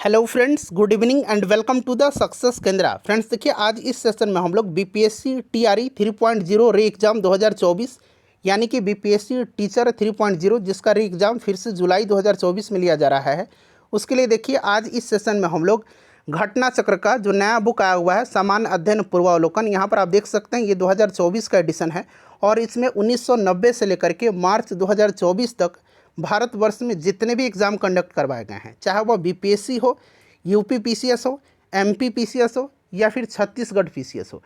Hello friends, good evening and welcome to the success Kendra. Friends देखिए, आज इस session में हम लोग बीपीएससी टीआरई 3.0 री एग्ज़ाम 2024 यानी कि बीपीएससी टीचर 3.0 जिसका री एग्ज़ाम फिर से जुलाई 2024 में लिया जा रहा है, उसके लिए देखिए आज इस सेशन में हम लोग घटना चक्र का जो नया बुक आया हुआ है सामान्य अध्ययन पूर्वावलोकन, यहाँ पर आप देख सकते हैं ये 2024 का एडिशन है और इसमें 1990 से लेकर के मार्च 2024 तक भारतवर्ष में जितने भी एग्ज़ाम कंडक्ट करवाए गए हैं, चाहे वह बीपीएससी हो, यूपी पीसीएस हो, एमपी पीसीएस हो या फिर छत्तीसगढ़ पीसीएस हो,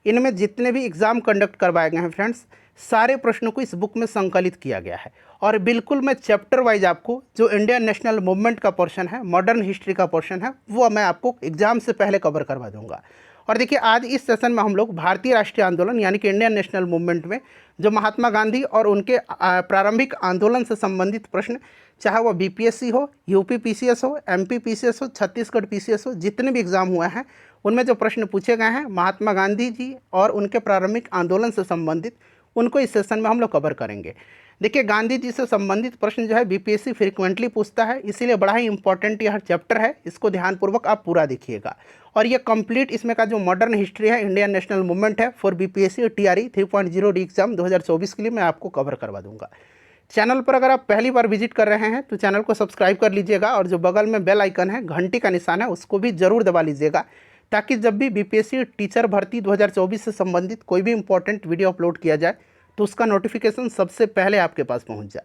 इनमें जितने भी एग्ज़ाम कंडक्ट करवाए गए हैं फ्रेंड्स, सारे प्रश्नों को इस बुक में संकलित किया गया है। और बिल्कुल मैं चैप्टर वाइज आपको जो इंडियन नेशनल मूवमेंट का पोर्शन है, मॉडर्न हिस्ट्री का पोर्शन है, वो मैं आपको एग्ज़ाम से पहले कवर करवा दूंगा। और देखिए आज इस सेशन में हम लोग भारतीय राष्ट्रीय आंदोलन यानी कि इंडियन नेशनल मूवमेंट में जो महात्मा गांधी और उनके प्रारंभिक आंदोलन से संबंधित प्रश्न, चाहे वह बीपीएससी हो, यूपी पीसीएस हो, एमपी पीसीएस हो, छत्तीसगढ़ पीसीएस हो, जितने भी एग्ज़ाम हुए हैं उनमें जो प्रश्न पूछे गए हैं महात्मा गांधी जी और उनके प्रारंभिक आंदोलन से संबंधित, उनको इस सेशन में हम लोग कवर करेंगे। देखिए गांधी जी से संबंधित प्रश्न जो है बीपीएससी फ्रीक्वेंटली पूछता है, इसीलिए बड़ा ही इंपॉर्टेंट यह चैप्टर है, इसको ध्यानपूर्वक आप पूरा देखिएगा। और ये कंप्लीट इसमें का जो मॉडर्न हिस्ट्री है, इंडियन नेशनल मूवमेंट है फॉर बीपीएससी टीआरई 3.0 री एग्ज़ाम 2024 के लिए मैं आपको कवर करवा दूंगा। चैनल पर अगर आप पहली बार विजिट कर रहे हैं तो चैनल को सब्सक्राइब कर लीजिएगा और जो बगल में बेल आइकन है, घंटी का निशान है, उसको भी ज़रूर दबा लीजिएगा, ताकि जब भी बीपीएससी टीचर भर्ती 2024 से संबंधित कोई भी इंपॉर्टेंट वीडियो अपलोड किया जाए तो उसका नोटिफिकेशन सबसे पहले आपके पास पहुंच जाए।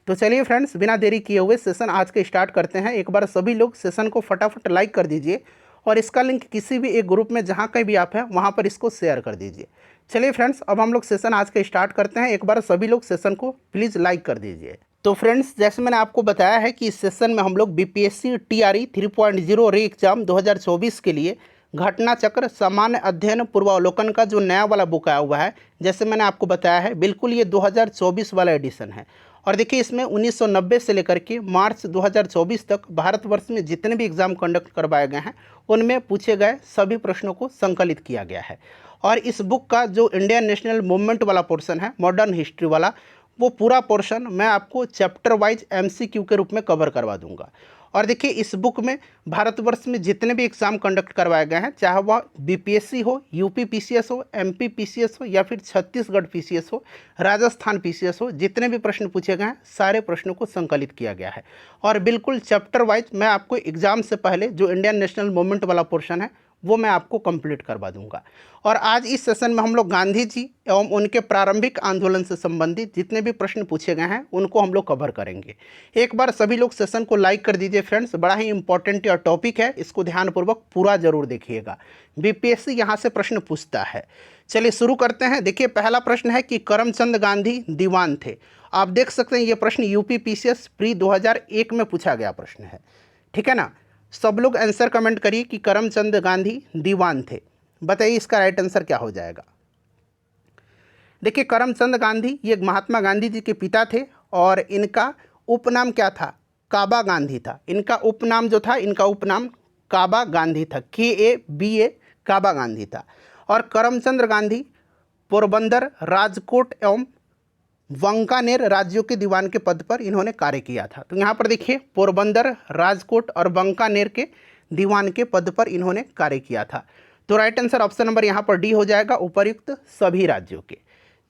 तो चलिए फ्रेंड्स, बिना देरी किए हुए सेशन आज के स्टार्ट करते हैं। एक बार सभी लोग सेशन को फटाफट लाइक कर दीजिए और इसका लिंक किसी भी एक ग्रुप में जहाँ कहीं भी आप हैं वहाँ पर इसको शेयर कर दीजिए। चलिए फ्रेंड्स, अब हम लोग सेशन आज के स्टार्ट करते हैं। एक बार सभी लोग सेशन को प्लीज़ लाइक कर दीजिए। तो फ्रेंड्स, जैसे मैंने आपको बताया है कि इस सेशन में हम लोग बीपीएससी टीआरई 3.0 री एग्ज़ाम 2024 के लिए घटना चक्र सामान्य अध्ययन पूर्वावलोकन का जो नया वाला बुक आया हुआ है, जैसे मैंने आपको बताया है, बिल्कुल ये 2024 वाला एडिशन है। और देखिए इसमें 1990 से लेकर के मार्च 2024 तक भारतवर्ष में जितने भी एग्ज़ाम कंडक्ट करवाए गए हैं उनमें पूछे गए सभी प्रश्नों को संकलित किया गया है। और इस बुक का जो इंडियन नेशनल मूवमेंट वाला पोर्शन है, मॉडर्न हिस्ट्री वाला, वो पूरा पोर्शन मैं आपको चैप्टर वाइज एमसीक्यू के रूप में कवर करवा दूंगा। और देखिए इस बुक में भारतवर्ष में जितने भी एग्ज़ाम कंडक्ट करवाए गए हैं, चाहे वह बीपीएससी हो, यूपी पीसीएस हो, एमपी पीसीएस हो या फिर छत्तीसगढ़ पीसीएस हो, राजस्थान पीसीएस हो, जितने भी प्रश्न पूछे गए हैं सारे प्रश्नों को संकलित किया गया है। और बिल्कुल चैप्टर वाइज मैं आपको एग्ज़ाम से पहले जो इंडियन नेशनल मूवमेंट वाला पोर्शन है वो मैं आपको कंप्लीट करवा दूंगा। और आज इस सेशन में हम लोग गांधी जी एवं उनके प्रारंभिक आंदोलन से संबंधित जितने भी प्रश्न पूछे गए हैं उनको हम लोग कवर करेंगे। एक बार सभी लोग सेशन को लाइक कर दीजिए फ्रेंड्स, बड़ा ही इंपॉर्टेंट यह टॉपिक है, इसको ध्यानपूर्वक पूरा जरूर देखिएगा। बीपीएससी यहाँ से प्रश्न पूछता है। चलिए शुरू करते हैं। देखिए पहला प्रश्न है कि करमचंद गांधी दीवान थे। आप देख सकते हैं ये प्रश्न यूपी पीसीएस प्री 2001 में पूछा गया प्रश्न है, ठीक है ना। सब लोग आंसर कमेंट करिए कि करमचंद गांधी दीवान थे। बताइए इसका राइट आंसर क्या हो जाएगा। देखिए करमचंद गांधी ये महात्मा गांधी जी के पिता थे और इनका उपनाम क्या था? काबा गांधी था। इनका उपनाम जो था, इनका उपनाम काबा गांधी था, KABA काबा गांधी था। और करमचंद गांधी पोरबंदर, राजकोट एवं वांकानेर राज्यों के दीवान के पद पर इन्होंने कार्य किया था। तो यहाँ पर देखिए पोरबंदर, राजकोट और वांकानेर के दीवान के पद पर इन्होंने कार्य किया था। तो राइट आंसर ऑप्शन नंबर यहाँ पर डी हो जाएगा, उपर्युक्त सभी राज्यों के।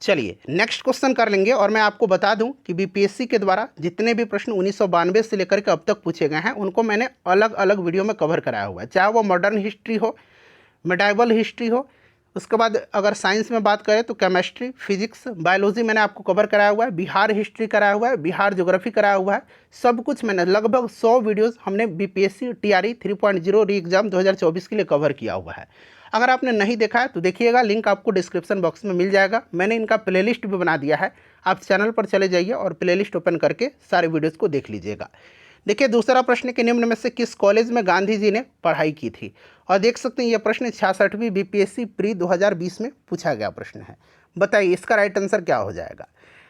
चलिए नेक्स्ट क्वेश्चन कर लेंगे। और मैं आपको बता दूं कि बीपीएससी के द्वारा जितने भी प्रश्न 1992 से लेकर के अब तक पूछे गए हैं उनको मैंने अलग अलग वीडियो में कवर कराया हुआ है, चाहे वो मॉडर्न हिस्ट्री हो, मेडाइवल हिस्ट्री हो, उसके बाद अगर साइंस में बात करें तो केमिस्ट्री, फिजिक्स, बायोलॉजी मैंने आपको कवर कराया हुआ है, बिहार हिस्ट्री कराया हुआ है, बिहार ज्योग्राफी कराया हुआ है, सब कुछ मैंने लगभग 100 वीडियोस हमने बीपीएससी टीआरई 3.0 री एग्ज़ाम 2024 के लिए कवर किया हुआ है। अगर आपने नहीं देखा है तो देखिएगा, लिंक आपको डिस्क्रिप्शन बॉक्स में मिल जाएगा। मैंने इनका प्लेलिस्ट भी बना दिया है, आप चैनल पर चले जाइए और प्लेलिस्ट ओपन करके सारे वीडियोज़ को देख लीजिएगा। देखिए दूसरा प्रश्न के निम्न में से किस कॉलेज में गांधी जी ने पढ़ाई की थी? और देख सकते हैं यह प्रश्न 66वीं बीपीएससी प्री 2020 में पूछा गया प्रश्न है। बताइए इसका राइट आंसर क्या हो जाएगा।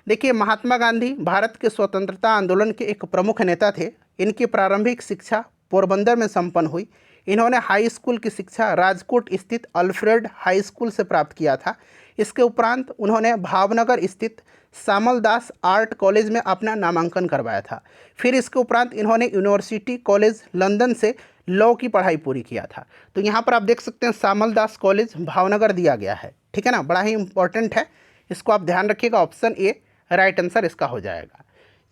देखिए महात्मा गांधी भारत के स्वतंत्रता आंदोलन के एक प्रमुख नेता थे। इनकी प्रारंभिक शिक्षा पोरबंदर में संपन्न हुई। इन्होंने हाई स्कूल की शिक्षा राजकोट स्थित अल्फ्रेड हाई स्कूल से प्राप्त किया था। इसके उपरांत उन्होंने भावनगर स्थित श्यामल दास आर्ट कॉलेज में अपना नामांकन करवाया था। फिर इसके उपरांत इन्होंने यूनिवर्सिटी कॉलेज लंदन से लॉ की पढ़ाई पूरी किया था। तो यहाँ पर आप देख सकते हैं शामल दास कॉलेज भावनगर दिया गया है, ठीक है ना, बड़ा ही इंपॉर्टेंट है, इसको आप ध्यान रखिएगा। ऑप्शन ए राइट आंसर इसका हो जाएगा।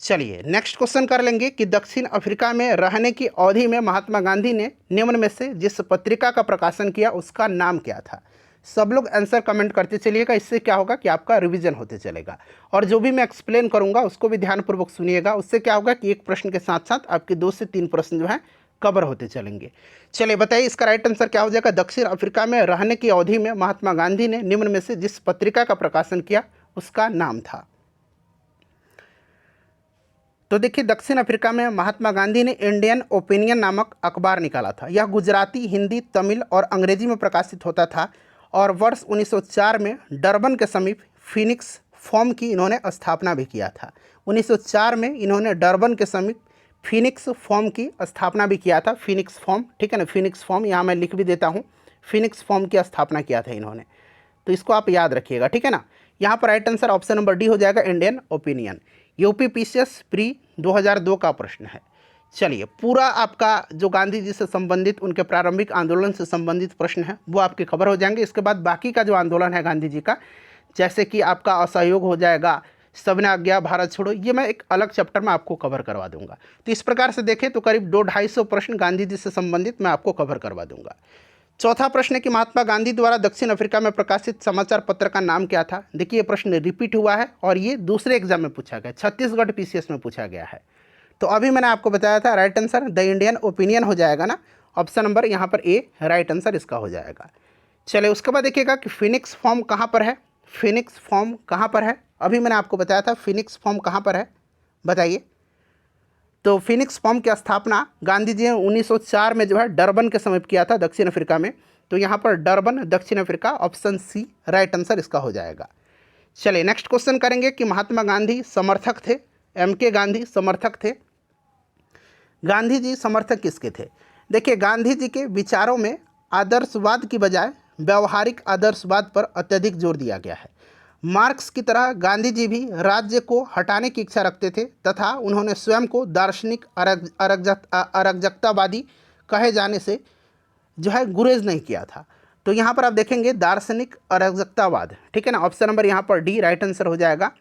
चलिए नेक्स्ट क्वेश्चन कर लेंगे कि दक्षिण अफ्रीका में रहने की अवधि में महात्मा गांधी ने निम्न में से जिस पत्रिका का प्रकाशन किया उसका नाम क्या था। सब लोग आंसर कमेंट करते चलिएगा, इससे क्या होगा कि आपका रिवीजन होते चलेगा, और जो भी मैं एक्सप्लेन करूंगा उसको भी ध्यानपूर्वक सुनिएगा। उससे क्या होगा कि एक प्रश्न के साथ साथ आपके 2 से 3 प्रश्न जो है कवर होते चलेंगे। चलिए बताइए इसका राइट आंसर क्या हो जाएगा। दक्षिण अफ्रीका में रहने की अवधि में महात्मा गांधी ने निम्न में से जिस पत्रिका का प्रकाशन किया उसका नाम था। तो देखिए दक्षिण अफ्रीका में महात्मा गांधी ने इंडियन ओपिनियन नामक अखबार निकाला था। यह गुजराती, हिंदी, तमिल और अंग्रेजी में प्रकाशित होता था और वर्ष 1904 में डरबन के समीप फिनिक्स फॉर्म की इन्होंने स्थापना भी किया था। 1904 में इन्होंने डरबन के समीप फिनिक्स फॉर्म की स्थापना भी किया था। फिनिक्स फॉर्म, ठीक है ना, फिनिक्स फॉर्म यहाँ मैं लिख भी देता हूँ। फिनिक्स फॉर्म की स्थापना किया था इन्होंने, तो इसको आप याद रखिएगा, ठीक है ना। यहाँ पर right answer option number D हो जाएगा, इंडियन ओपिनियन। यूपीपीसीएस प्री 2002 का प्रश्न है। चलिए पूरा आपका जो गांधी जी से संबंधित उनके प्रारंभिक आंदोलन से संबंधित प्रश्न है वो आपके खबर हो जाएंगे। इसके बाद बाकी का जो आंदोलन है गांधी जी का, जैसे कि आपका असहयोग हो जाएगा, सबने आज्ञा, भारत छोड़ो, ये मैं एक अलग चैप्टर में आपको कवर करवा दूंगा। तो इस प्रकार से देखें तो करीब 200-250 प्रश्न गांधी जी से संबंधित मैं आपको कवर करवा दूंगा। चौथा प्रश्न है कि महात्मा गांधी द्वारा दक्षिण अफ्रीका में प्रकाशित समाचार पत्र का नाम क्या था। देखिए ये प्रश्न रिपीट हुआ है और ये दूसरे एग्जाम में पूछा गया, छत्तीसगढ़ पीसीएस में पूछा गया है। तो अभी मैंने आपको बताया था right answer the Indian opinion हो जाएगा ना, ऑप्शन नंबर यहाँ पर ए राइट आंसर इसका हो जाएगा। चलिए उसके बाद देखिएगा कि फिनिक्स फॉर्म कहाँ पर है। फिनिक्स फॉर्म कहाँ पर है, अभी मैंने आपको बताया था फिनिक्स फॉर्म कहाँ पर है, बताइए। तो फिनिक्स फॉर्म की स्थापना गांधी जी ने 1904 में जो है डरबन के समीप किया था, दक्षिण अफ्रीका में। तो यहाँ पर डरबन, दक्षिण Africa, option C right answer इसका हो जाएगा। चलिए नेक्स्ट क्वेश्चन करेंगे कि महात्मा गांधी समर्थक थे, एमके गांधी समर्थक थे। गांधी जी समर्थक किसके थे। देखिए गांधी जी के विचारों में आदर्शवाद की बजाय व्यवहारिक आदर्शवाद पर अत्यधिक जोर दिया गया है। मार्क्स की तरह गांधी जी भी राज्य को हटाने की इच्छा रखते थे तथा उन्होंने स्वयं को दार्शनिक अराजकतावादी कहे जाने से जो है गुरेज नहीं किया था। तो यहाँ पर आप देखेंगे दार्शनिक अराजकतावाद, ठीक है ना, ऑप्शन नंबर यहाँ पर डी राइट आंसर हो जाएगा।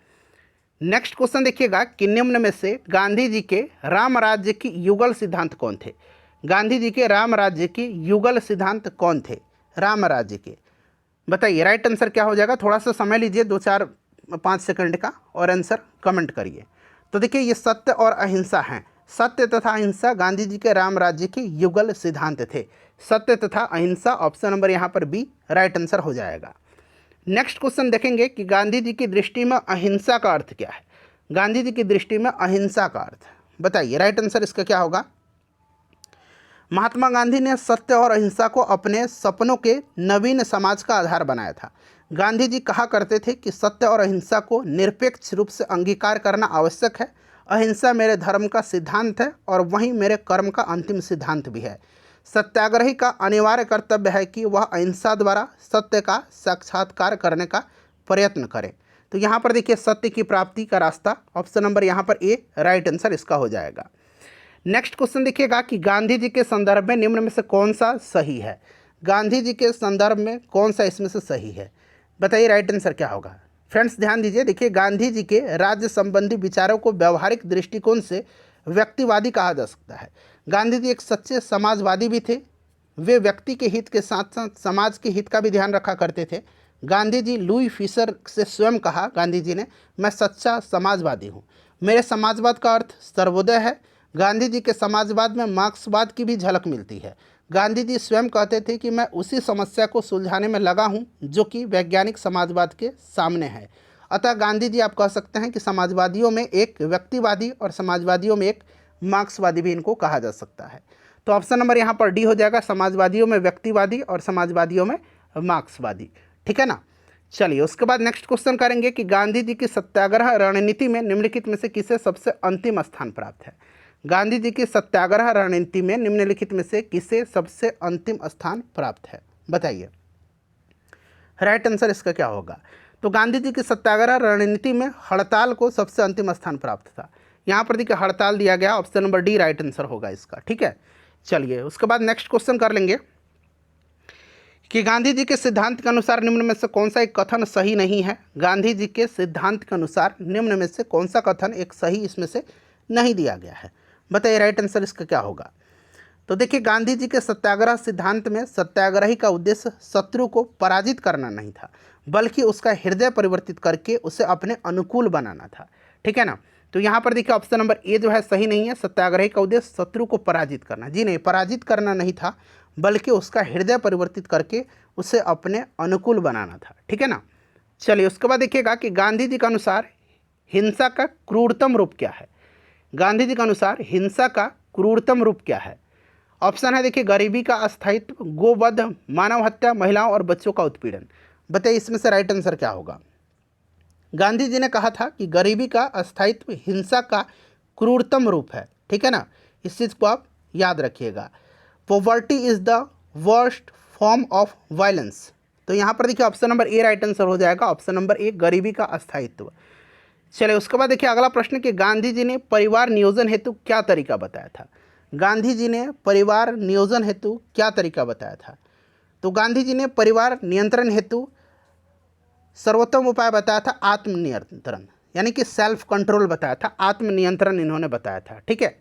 नेक्स्ट क्वेश्चन देखिएगा कि निम्न में से गांधी जी के राम राज्य की युगल सिद्धांत कौन थे। गांधी जी के राम राज्य के युगल सिद्धांत कौन थे, राम राज्य के, बताइए राइट आंसर क्या हो जाएगा। थोड़ा सा समय लीजिए 2-4-5 सेकंड का और आंसर कमेंट करिए। तो देखिए ये सत्य और अहिंसा हैं। सत्य तथा अहिंसा गांधी जी के राम राज्य के युगल सिद्धांत थे। सत्य तथा अहिंसा, ऑप्शन नंबर यहाँ पर बी राइट आंसर हो जाएगा। नेक्स्ट क्वेश्चन देखेंगे कि गांधी जी की दृष्टि में अहिंसा का अर्थ क्या है। गांधी जी की दृष्टि में अहिंसा का अर्थ बताइए, राइट आंसर इसका क्या होगा। महात्मा गांधी ने सत्य और अहिंसा को अपने सपनों के नवीन समाज का आधार बनाया था। गांधी जी कहा करते थे कि सत्य और अहिंसा को निरपेक्ष रूप से अंगीकार करना आवश्यक है। अहिंसा मेरे धर्म का सिद्धांत है और वहीं मेरे कर्म का अंतिम सिद्धांत भी है। सत्याग्रही का अनिवार्य कर्तव्य है कि वह अहिंसा द्वारा सत्य का साक्षात्कार करने का प्रयत्न करे। तो यहाँ पर देखिए सत्य की प्राप्ति का रास्ता, ऑप्शन नंबर यहाँ पर ए राइट आंसर इसका हो जाएगा। नेक्स्ट क्वेश्चन देखिएगा कि गांधी जी के संदर्भ में निम्न में से कौन सा सही है। गांधी जी के संदर्भ में कौन सा इसमें से सही है, बताइए राइट आंसर क्या होगा। फ्रेंड्स ध्यान दीजिए, देखिए गांधी जी के राज्य संबंधी विचारों को व्यवहारिक दृष्टिकोण से व्यक्तिवादी कहा जा सकता है। गांधी जी एक सच्चे समाजवादी भी थे। वे व्यक्ति के हित के साथ साथ समाज के हित का भी ध्यान रखा करते थे। गांधी जी लुई फिशर से स्वयं कहा गांधी जी ने, मैं सच्चा समाजवादी हूँ, मेरे समाजवाद का अर्थ सर्वोदय है। गांधी जी के समाजवाद में मार्क्सवाद की भी झलक मिलती है। गांधी जी स्वयं कहते थे कि मैं उसी समस्या को सुलझाने में लगा हूं जो कि वैज्ञानिक समाजवाद के सामने है। अतः गांधी जी आप कह सकते हैं कि समाजवादियों में एक व्यक्तिवादी और समाजवादियों में एक मार्क्सवादी भी इनको कहा जा सकता है। तो ऑप्शन नंबर यहाँ पर डी हो जाएगा, समाजवादियों में व्यक्तिवादी और समाजवादियों में मार्क्सवादी, ठीक है ना। चलिए उसके बाद नेक्स्ट क्वेश्चन करेंगे कि गांधी जी की सत्याग्रह रणनीति में निम्नलिखित में से किसे सबसे अंतिम स्थान प्राप्त है। गांधी जी की सत्याग्रह रणनीति में निम्नलिखित में से किसे सबसे अंतिम स्थान प्राप्त है, बताइए राइट आंसर इसका क्या होगा। तो गांधी जी की सत्याग्रह रणनीति में हड़ताल को सबसे अंतिम स्थान प्राप्त था। यहाँ पर देखिए हड़ताल दिया गया, option number D right answer होगा इसका, ठीक है। चलिए उसके बाद नेक्स्ट क्वेश्चन कर लेंगे कि गांधी जी के सिद्धांत के अनुसार निम्न में से कौन सा एक कथन सही नहीं है। गांधी जी के सिद्धांत के अनुसार निम्न में से कौन सा कथन एक सही इसमें से नहीं दिया गया है, बताइए राइट आंसर इसका क्या होगा। तो देखिए गांधी जी के सत्याग्रह सिद्धांत में सत्याग्रही का उद्देश्य शत्रु को पराजित करना नहीं था, बल्कि उसका हृदय परिवर्तित करके उसे अपने अनुकूल बनाना था, ठीक है ना। तो यहाँ पर देखिए ऑप्शन नंबर ए जो है सही नहीं है। सत्याग्रही का उद्देश्य शत्रु को पराजित करना, जी नहीं, पराजित करना नहीं था, बल्कि उसका हृदय परिवर्तित करके उसे अपने अनुकूल बनाना था, ठीक है ना। चलिए उसके बाद देखिएगा कि गांधी जी के अनुसार हिंसा का क्रूरतम रूप क्या है। गांधी जी के अनुसार हिंसा का क्रूरतम रूप क्या है। ऑप्शन है देखिए गरीबी का अस्थायित्व, गोवध, मानव हत्या, महिलाओं और बच्चों का उत्पीड़न। बताइए इसमें से राइट आंसर क्या होगा। गांधी जी ने कहा था कि गरीबी का अस्थायित्व हिंसा का क्रूरतम रूप है, ठीक है ना, इस चीज़ को आप याद रखिएगा। Poverty is the worst form of violence. तो यहाँ पर देखिए option number A right answer हो जाएगा, ऑप्शन नंबर ए गरीबी का अस्थायित्व। चलिए उसके बाद देखिए अगला प्रश्न कि गांधी जी ने परिवार नियोजन हेतु क्या तरीका बताया था। गांधी जी ने परिवार नियोजन हेतु क्या तरीका बताया था। तो गांधी जी ने परिवार नियंत्रण हेतु सर्वोत्तम उपाय बताया था आत्मनियंत्रण, यानी कि सेल्फ कंट्रोल बताया था, आत्मनियंत्रण इन्होंने बताया था, ठीक है।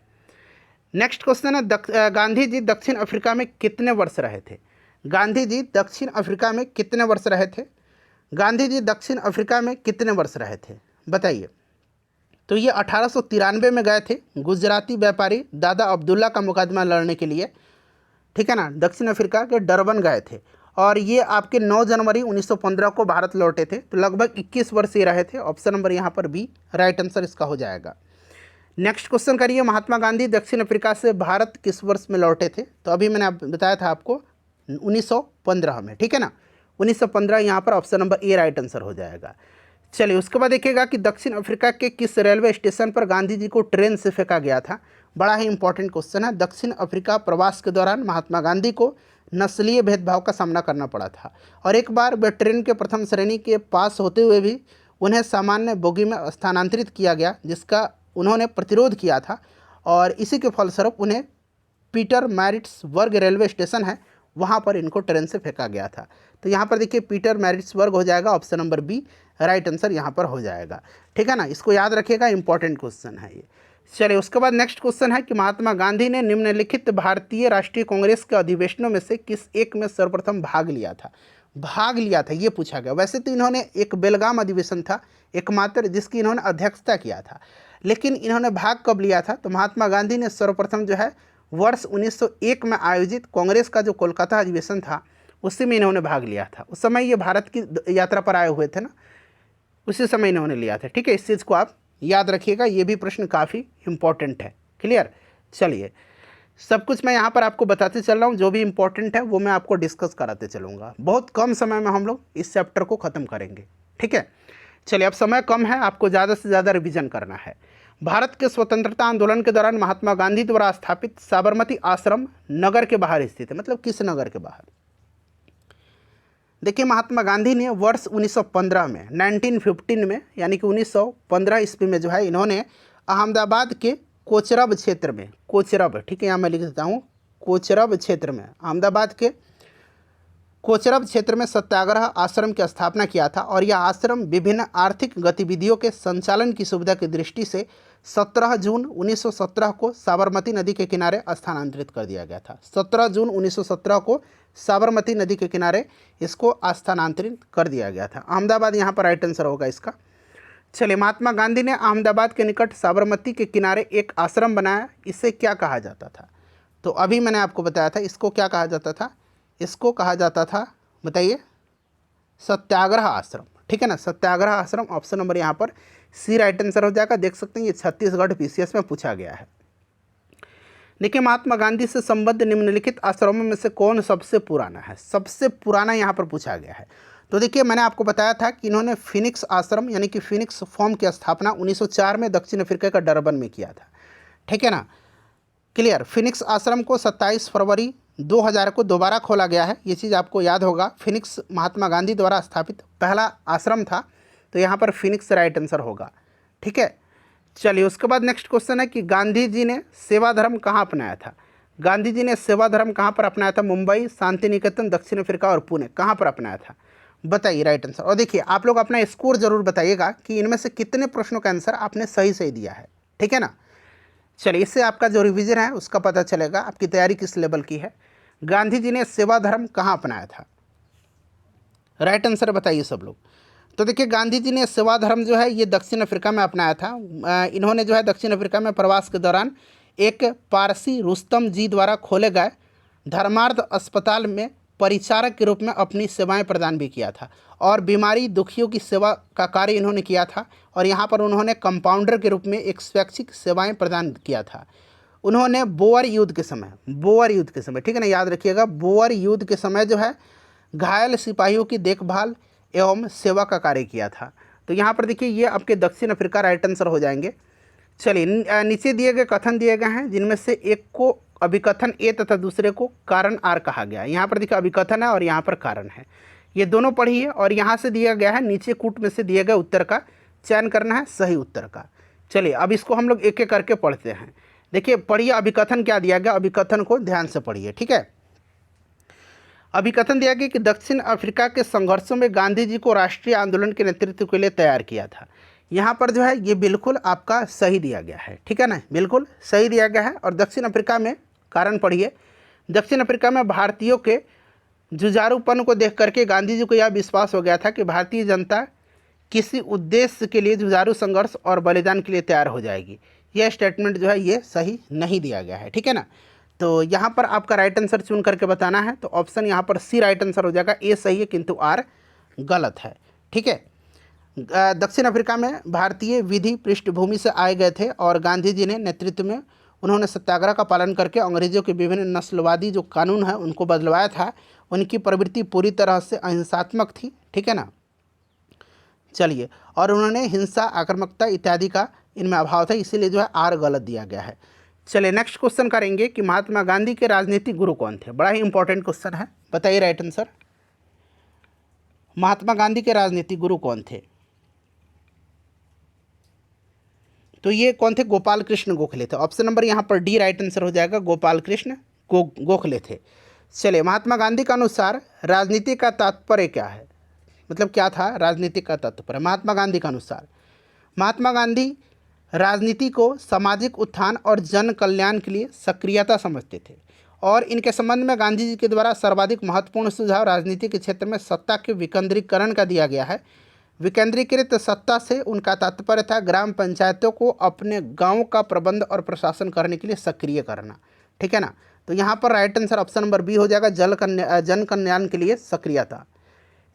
नेक्स्ट क्वेश्चन है गांधी जी दक्षिण अफ्रीका में कितने वर्ष रहे थे। गांधी जी दक्षिण अफ्रीका में कितने वर्ष रहे थे। गांधी जी दक्षिण अफ्रीका में कितने वर्ष रहे थे, बताइए। तो ये 1893 में गए थे गुजराती व्यापारी दादा अब्दुल्ला का मुकदमा लड़ने के लिए, ठीक है ना, दक्षिण अफ्रीका के डरबन गए थे और ये आपके 9 जनवरी 1915 को भारत लौटे थे। तो लगभग 21 वर्ष ये रहे थे, ऑप्शन नंबर यहाँ पर बी राइट आंसर इसका हो जाएगा। नेक्स्ट क्वेश्चन करिए महात्मा गांधी दक्षिण अफ्रीका से भारत किस वर्ष में लौटे थे। तो अभी मैंने बताया था आपको 1915 में, ठीक है ना, 1915 यहाँ पर option number A right answer हो जाएगा। चलिए उसके बाद देखिएगा कि दक्षिण अफ्रीका के किस रेलवे स्टेशन पर गांधी जी को ट्रेन से फेंका गया था। बड़ा ही इंपॉर्टेंट क्वेश्चन है। दक्षिण अफ्रीका प्रवास के दौरान महात्मा गांधी को नस्लीय भेदभाव का सामना करना पड़ा था और एक बार वे ट्रेन के प्रथम श्रेणी के पास होते हुए भी उन्हें सामान्य बोगी में स्थानांतरित किया गया, जिसका उन्होंने प्रतिरोध किया था और इसी के फलस्वरूप उन्हें पीटर मैरिट्सबर्ग रेलवे स्टेशन है वहाँ पर इनको ट्रेन से फेंका गया था। तो यहाँ पर देखिए पीटर मैरिट्सबर्ग हो जाएगा, option number B right answer यहाँ पर हो जाएगा, ठीक है ना, इसको याद रखिएगा, इंपॉर्टेंट क्वेश्चन है ये। चलिए उसके बाद नेक्स्ट क्वेश्चन है कि महात्मा गांधी ने निम्नलिखित भारतीय राष्ट्रीय कांग्रेस के अधिवेशनों में से किस एक में सर्वप्रथम भाग लिया था। भाग लिया था ये पूछा गया। वैसे तो इन्होंने एक बेलगाम अधिवेशन था एकमात्र जिसकी इन्होंने अध्यक्षता किया था, लेकिन इन्होंने भाग कब लिया था। तो महात्मा गांधी ने सर्वप्रथम जो है वर्ष 1901 में आयोजित कांग्रेस का जो कोलकाता अधिवेशन था उसी में इन्होंने भाग लिया था। उस समय ये भारत की यात्रा पर आए हुए थे ना, उसी समय इन्होंने लिया था, ठीक है, इस चीज़ को आप याद रखिएगा, ये भी प्रश्न काफ़ी इंपॉर्टेंट है। क्लियर। चलिए सब कुछ मैं यहाँ पर आपको बताते चल रहा हूँ, जो भी इंपॉर्टेंट है वो मैं आपको डिस्कस कराते चलूँगा। बहुत कम समय में हम लोग इस चैप्टर को ख़त्म करेंगे, ठीक है। चलिए अब समय कम है, आपको ज़्यादा से ज़्यादा रिवीजन करना है। भारत के स्वतंत्रता आंदोलन के दौरान महात्मा गांधी द्वारा स्थापित साबरमती आश्रम नगर के बाहर स्थित है, मतलब किस नगर के बाहर। देखिए महात्मा गांधी ने वर्ष 1915 में 1915 में यानी कि 1915 ईस्वी में जो है इन्होंने अहमदाबाद के कोचरब क्षेत्र में, कोचरब, ठीक है, यहाँ मैं लिख देता हूँ, कोचरब क्षेत्र में, अहमदाबाद के कोचरब क्षेत्र में सत्याग्रह आश्रम की स्थापना किया था और यह आश्रम विभिन्न आर्थिक गतिविधियों के संचालन की सुविधा की दृष्टि से 17 जून 1917 को साबरमती नदी के किनारे स्थानांतरित कर दिया गया था। 17 जून 1917 को साबरमती नदी के किनारे इसको स्थानांतरित कर दिया गया था। अहमदाबाद यहाँ पर राइट आंसर होगा इसका। चलिए महात्मा गांधी ने अहमदाबाद के निकट साबरमती के किनारे एक आश्रम बनाया, इसे क्या कहा जाता था। तो अभी मैंने आपको बताया था इसको क्या कहा जाता था, इसको कहा जाता था, बताइए, सत्याग्रह आश्रम, ठीक है ना, सत्याग्रह आश्रम, ऑप्शन नंबर यहाँ पर सी राइट आंसर हो जाएगा। देख सकते हैं ये छत्तीसगढ़ पीसीएस में पूछा गया है। देखिए महात्मा गांधी से संबद्ध निम्नलिखित आश्रमों में से कौन सबसे पुराना है, सबसे पुराना यहाँ पर पूछा गया है। तो देखिए मैंने आपको बताया था कि इन्होंने फिनिक्स आश्रम यानी कि फिनिक्स फॉर्म की स्थापना 1904 में दक्षिण अफ्रीका का डरबन में किया था, ठीक है ना, क्लियर। फिनिक्स आश्रम को 27 फरवरी 2000 को दोबारा खोला गया है, ये चीज़ आपको याद होगा। फिनिक्स महात्मा गांधी द्वारा स्थापित पहला आश्रम था, तो यहाँ पर फिनिक्स राइट आंसर होगा, ठीक है। चलिए उसके बाद नेक्स्ट क्वेश्चन है कि गांधी जी ने सेवा धर्म कहाँ अपनाया था। गांधी जी ने सेवा धर्म कहाँ पर अपनाया था? मुंबई, शांति निकेतन, दक्षिण अफ्रीका और पुणे, कहाँ पर अपनाया था? बताइए राइट आंसर। और देखिए आप लोग अपना स्कोर जरूर बताइएगा कि इनमें से कितने प्रश्नों का आंसर आपने सही सही दिया है, ठीक है ना। चलिए, इससे आपका जो रिवीजन है उसका पता चलेगा आपकी तैयारी किस लेवल की है। गांधी जी ने सेवा धर्म कहाँ अपनाया था? राइट आंसर बताइए सब लोग। तो देखिए गांधी जी ने सेवा धर्म जो है ये दक्षिण अफ्रीका में अपनाया था। इन्होंने जो है दक्षिण अफ्रीका में प्रवास के दौरान एक पारसी रुस्तम जी द्वारा खोले गए धर्मार्थ अस्पताल में परिचारक के रूप में अपनी सेवाएं प्रदान भी किया था और बीमारी दुखियों की सेवा का कार्य इन्होंने किया था। और यहाँ पर उन्होंने कंपाउंडर के रूप में एक स्वैच्छिक सेवाएं प्रदान किया था। उन्होंने बोअर युद्ध के समय, ठीक है ना, याद रखिएगा, बोअर युद्ध के समय जो है घायल सिपाहियों की देखभाल एवं सेवा का कार्य किया था। तो यहाँ पर देखिए ये आपके दक्षिण अफ्रीका राइट आंसर हो जाएंगे। चलिए, नीचे दिए गए कथन दिए गए हैं जिनमें से एक को अभिकथन ए तथा दूसरे को कारण आर कहा गया है। यहाँ पर देखिए अभिकथन है और यहाँ पर कारण है, ये दोनों पढ़िए। और यहाँ से दिया गया है नीचे कूट में से दिए गए उत्तर का चयन करना है सही उत्तर का। चलिए अब इसको हम लोग एक एक करके पढ़ते हैं। देखिए पढ़िए अभिकथन क्या दिया गया, अभिकथन को ध्यान से पढ़िए, ठीक है। अभिकथन दिया गया कि दक्षिण अफ्रीका के संघर्षों में गांधी जी को राष्ट्रीय आंदोलन के नेतृत्व के लिए तैयार किया था। यहाँ पर जो है ये बिल्कुल आपका सही दिया गया है, ठीक है ना, बिल्कुल सही दिया गया है। और दक्षिण अफ्रीका में कारण पढ़िए, दक्षिण अफ्रीका में भारतीयों के जुझारूपन को देख करके गांधी जी को यह विश्वास हो गया था कि भारतीय जनता किसी उद्देश्य के लिए जुझारू संघर्ष और बलिदान के लिए तैयार हो जाएगी। यह स्टेटमेंट जो है ये सही नहीं दिया गया है, ठीक है ना। तो यहाँ पर आपका राइट आंसर चुन करके बताना है। तो ऑप्शन यहाँ पर सी राइट आंसर हो जाएगा, ए सही है किंतु आर गलत है, ठीक है। दक्षिण अफ्रीका में भारतीय विधि पृष्ठभूमि से आए गए थे और गांधी जी ने नेतृत्व में उन्होंने सत्याग्रह का पालन करके अंग्रेजों के विभिन्न नस्लवादी जो कानून है उनको बदलवाया था। उनकी प्रवृत्ति पूरी तरह से अहिंसात्मक थी, ठीक है ना। चलिए, और उन्होंने हिंसा, आक्रामकता इत्यादि का इनमें अभाव था, इसीलिए जो है आर गलत दिया गया है। चलिए नेक्स्ट क्वेश्चन करेंगे कि महात्मा गांधी के राजनीतिक गुरु कौन थे? बड़ा ही इंपॉर्टेंट क्वेश्चन है, बताइए राइट आंसर। महात्मा गांधी के राजनीतिक गुरु कौन थे? तो ये कौन थे? गोपाल कृष्ण गोखले थे। ऑप्शन नंबर यहाँ पर डी राइट आंसर हो जाएगा, गोपाल कृष्ण गोखले थे। चलिए, महात्मा गांधी के अनुसार राजनीति का तात्पर्य क्या है? मतलब क्या था राजनीति का तात्पर्य महात्मा गांधी के अनुसार? महात्मा गांधी राजनीति को सामाजिक उत्थान और जन कल्याण के लिए सक्रियता समझते थे और इनके संबंध में गांधी जी के द्वारा सर्वाधिक महत्वपूर्ण सुझाव राजनीति के क्षेत्र में सत्ता के विकेंद्रीकरण का दिया गया है। विकेंद्रीकृत सत्ता से उनका तात्पर्य था ग्राम पंचायतों को अपने गांव का प्रबंध और प्रशासन करने के लिए सक्रिय करना, ठीक है ना। तो यहाँ पर right answer option number B हो जाएगा, जन कल्याण के लिए सक्रियता।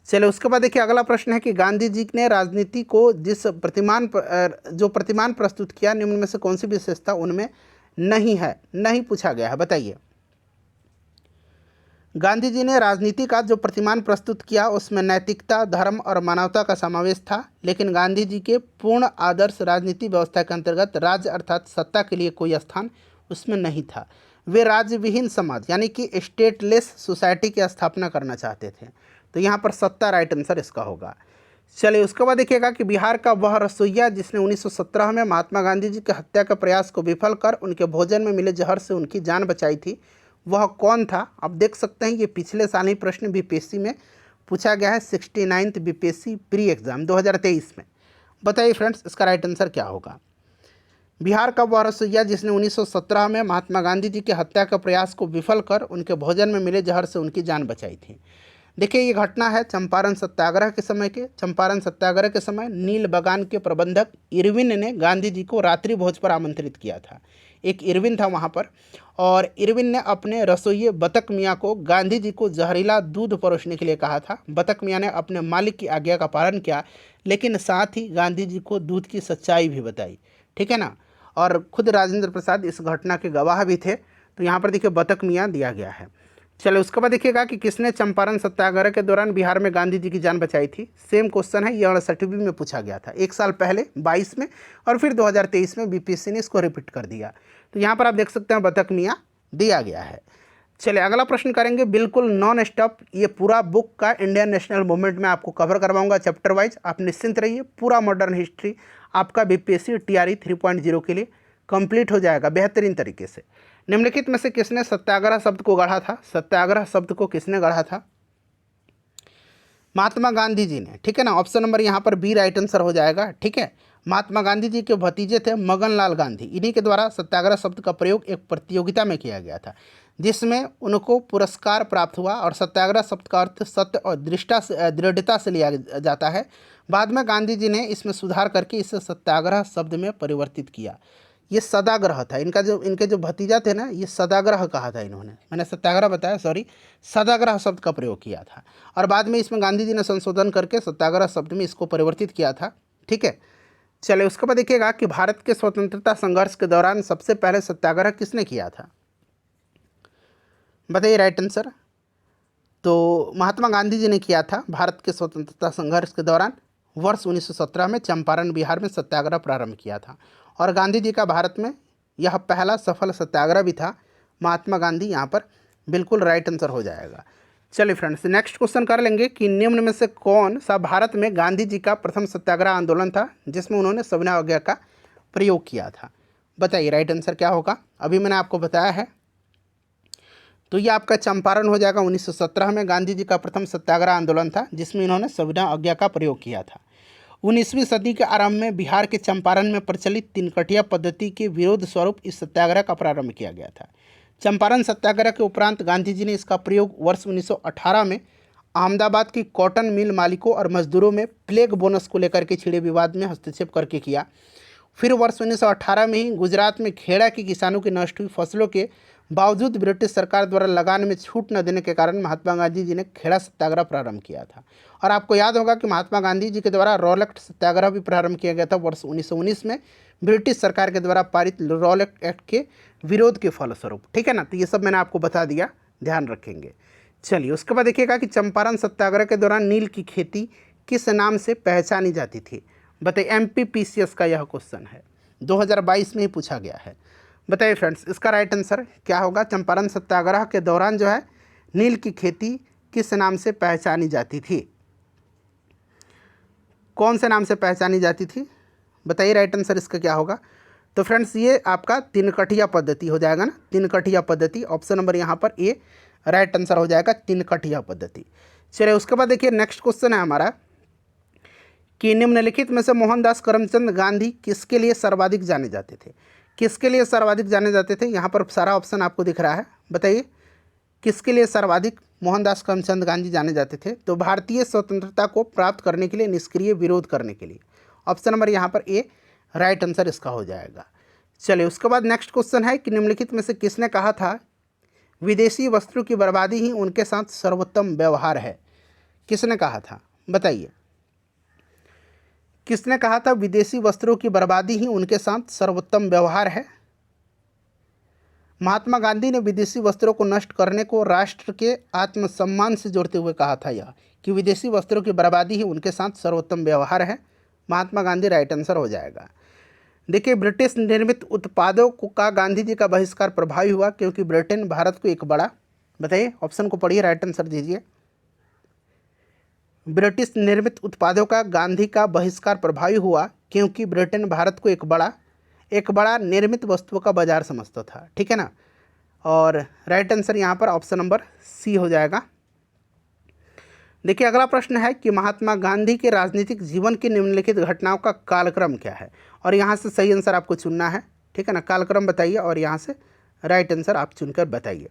चलिए उसके बाद देखिए अगला प्रश्न है कि गांधी जी ने राजनीति को जो प्रतिमान प्रस्तुत किया निम्न में से कौन सी विशेषता उनमें नहीं पूछा गया है, बताइए। गांधी जी ने राजनीति का जो प्रतिमान प्रस्तुत किया उसमें नैतिकता, धर्म और मानवता का समावेश था, लेकिन गांधी जी के पूर्ण आदर्श राजनीति व्यवस्था के अंतर्गत राज्य अर्थात सत्ता के लिए कोई स्थान उसमें नहीं था। वे राज्य विहीन समाज यानी कि स्टेटलेस सोसाइटी की स्थापना करना चाहते थे। तो यहाँ पर सत्ता राइट आंसर इसका होगा। चलिए उसके बाद देखिएगा कि बिहार का वह रसोइया जिसने 1917 में महात्मा गांधी जी की हत्या के प्रयास को विफल कर उनके भोजन में मिले जहर से उनकी जान बचाई थी, वह कौन था? आप देख सकते हैं ये पिछले साल ही प्रश्न बीपीएससी में पूछा गया है, 69th बीपीएससी प्री एग्जाम 2023 में। बताइए फ्रेंड्स इसका राइट आंसर क्या होगा? बिहार का वह रसोइया जिसने 1917 में महात्मा गांधी जी की हत्या के प्रयास को विफल कर उनके भोजन में मिले जहर से उनकी जान बचाई थी। देखिए ये घटना है चंपारण सत्याग्रह के समय के। चंपारण सत्याग्रह के समय नील बागान के प्रबंधक इरविन ने गांधी जी को रात्रि भोज पर आमंत्रित किया था। एक इरविन था वहाँ पर, और इरविन ने अपने रसोइये बतक मियाँ को गांधी जी को जहरीला दूध परोसने के लिए कहा था। बतक मियाँ ने अपने मालिक की आज्ञा का पालन किया, लेकिन साथ ही गांधी जी को दूध की सच्चाई भी बताई, ठीक है ना। और खुद राजेंद्र प्रसाद इस घटना के गवाह भी थे। तो यहाँ पर देखिए बतक मियाँ दिया गया है। चलो उसके बाद देखिएगा कि किसने चंपारण सत्याग्रह के दौरान बिहार में गांधी जी की जान बचाई थी। सेम क्वेश्चन है, ये 68वीं में पूछा गया था, एक साल पहले 22 में, और फिर 2023 में बीपीएससी ने इसको रिपीट कर दिया। तो यहाँ पर आप देख सकते हैं बतक मियाँ दिया गया है। चलिए अगला प्रश्न करेंगे, बिल्कुल नॉन स्टॉप। ये पूरा बुक का इंडियन नेशनल मूवमेंट में आपको कवर करवाऊंगा चैप्टर वाइज, आप निश्चिंत रहिए। पूरा मॉडर्न हिस्ट्री आपका बीपीएससी टीआरई 3.0 के लिए कंप्लीट हो जाएगा बेहतरीन तरीके से। निम्नलिखित में से किसने सत्याग्रह शब्द को गढ़ा था? सत्याग्रह शब्द को किसने गढ़ा था? महात्मा गांधी जी ने, ठीक है ना। ऑप्शन नंबर यहाँ पर बी राइट आंसर हो जाएगा, ठीक है। महात्मा गांधी जी के भतीजे थे मगन लाल गांधी, इन्हीं के द्वारा सत्याग्रह शब्द का प्रयोग एक प्रतियोगिता में किया गया था, जिसमें उनको पुरस्कार प्राप्त हुआ। और सत्याग्रह शब्द का अर्थ सत्य और दृढ़ता से लिया जाता है। बाद में गांधी जी ने इसमें सुधार करके इसे सत्याग्रह शब्द में परिवर्तित किया। ये सदाग्रह था, इनके जो भतीजा थे ना, ये सदाग्रह कहा था इन्होंने, मैंने सत्याग्रह बताया, सॉरी, सदाग्रह शब्द का प्रयोग किया था। और बाद में इसमें गांधी जी ने संशोधन करके सत्याग्रह शब्द में इसको परिवर्तित किया था, ठीक है। चलिए उसके बाद देखिएगा कि भारत के स्वतंत्रता संघर्ष के दौरान सबसे पहले सत्याग्रह किसने किया था? बताइए राइट आंसर। तो महात्मा गांधी जी ने किया था भारत के स्वतंत्रता संघर्ष के दौरान वर्ष 1917 में चंपारण बिहार में सत्याग्रह प्रारंभ किया था। और गांधी जी का भारत में यह पहला सफल सत्याग्रह भी था। महात्मा गांधी यहाँ पर बिल्कुल राइट आंसर हो जाएगा। चलिए फ्रेंड्स, नेक्स्ट क्वेश्चन कर लेंगे कि निम्न में से कौन सा भारत में गांधी जी का प्रथम सत्याग्रह आंदोलन था जिसमें उन्होंने सविनय अवज्ञा का प्रयोग किया था? बताइए राइट आंसर क्या होगा। अभी मैंने आपको बताया है, तो ये आपका चंपारण हो जाएगा। 1917 में गांधी जी का प्रथम सत्याग्रह आंदोलन था जिसमें इन्होंने सविनय अवज्ञा का प्रयोग किया था। 19वीं सदी के आरंभ में बिहार के चंपारण में प्रचलित तिनकटिया पद्धति के विरोध स्वरूप इस सत्याग्रह का प्रारंभ किया गया था। चंपारण सत्याग्रह के उपरांत गांधी जी ने इसका प्रयोग वर्ष 1918 में अहमदाबाद की कॉटन मिल मालिकों और मजदूरों में प्लेग बोनस को लेकर के छिड़े विवाद में हस्तक्षेप करके किया। फिर वर्ष 1918 में ही गुजरात में खेड़ा के किसानों की नष्ट हुई फसलों के बावजूद ब्रिटिश सरकार द्वारा लगान में छूट न देने के कारण महात्मा गांधी जी ने खेड़ा सत्याग्रह प्रारंभ किया था। और आपको याद होगा कि महात्मा गांधी जी के द्वारा रॉलेट सत्याग्रह भी प्रारंभ किया गया था वर्ष 1919 में ब्रिटिश सरकार के द्वारा पारित रॉलेट एक्ट के विरोध के फलस्वरूप, ठीक है ना। तो ये सब मैंने आपको बता दिया, ध्यान रखेंगे। चलिए उसके बाद देखिएगा कि चंपारण सत्याग्रह के दौरान नील की खेती किस नाम से पहचानी जाती थी? बताइए, MPPCS का यह क्वेश्चन है, 2022 में ही पूछा गया है। बताइए फ्रेंड्स, इसका राइट आंसर क्या होगा? चंपारण सत्याग्रह के दौरान जो है नील की खेती किस नाम से पहचानी जाती थी? कौन से नाम से पहचानी जाती थी? बताइए राइट आंसर इसका क्या होगा। तो फ्रेंड्स, ये आपका तिनकटिया पद्धति हो जाएगा ना, तिनकटिया पद्धति। ऑप्शन नंबर यहाँ पर ए राइट आंसर हो जाएगा, तिनकटिया पद्धति। चलिए उसके बाद देखिए नेक्स्ट क्वेश्चन है हमारा कि निम्नलिखित में से मोहनदास करमचंद गांधी किसके लिए सर्वाधिक जाने जाते थे? किसके लिए सर्वाधिक जाने जाते थे? यहाँ पर सारा ऑप्शन आपको दिख रहा है। बताइए किसके लिए सर्वाधिक मोहनदास करमचंद गांधी जाने जाते थे? तो भारतीय स्वतंत्रता को प्राप्त करने के लिए, निष्क्रिय विरोध करने के लिए। ऑप्शन नंबर यहाँ पर ए राइट आंसर इसका हो जाएगा। चलिए उसके बाद नेक्स्ट क्वेश्चन है कि निम्नलिखित में से किसने कहा था विदेशी वस्त्रों की बर्बादी ही उनके साथ सर्वोत्तम व्यवहार है? किसने कहा था? बताइए किसने कहा था विदेशी वस्त्रों की बर्बादी ही उनके साथ सर्वोत्तम व्यवहार है? महात्मा गांधी ने विदेशी वस्त्रों को नष्ट करने को राष्ट्र के आत्मसम्मान से जोड़ते हुए कहा था यह कि विदेशी वस्त्रों की बर्बादी ही उनके साथ सर्वोत्तम व्यवहार है। महात्मा गांधी राइट आंसर हो जाएगा। देखिए, ब्रिटिश निर्मित उत्पादों का गांधी जी का बहिष्कार प्रभावी हुआ क्योंकि ब्रिटेन भारत को एक बड़ा, बताइए ऑप्शन को पढ़िए, राइट आंसर दीजिए। ब्रिटिश निर्मित उत्पादों का गांधी का बहिष्कार प्रभावी हुआ क्योंकि ब्रिटेन भारत को एक बड़ा निर्मित वस्तुओं का बाजार समझता था, ठीक है ना। और राइट आंसर यहाँ पर ऑप्शन नंबर सी हो जाएगा। देखिए अगला प्रश्न है कि महात्मा गांधी के राजनीतिक जीवन की निम्नलिखित घटनाओं का कालक्रम क्या है? और यहाँ से सही आंसर आपको चुनना है, ठीक है ना। कालक्रम बताइए और यहाँ से राइट आंसर आप चुनकर बताइए।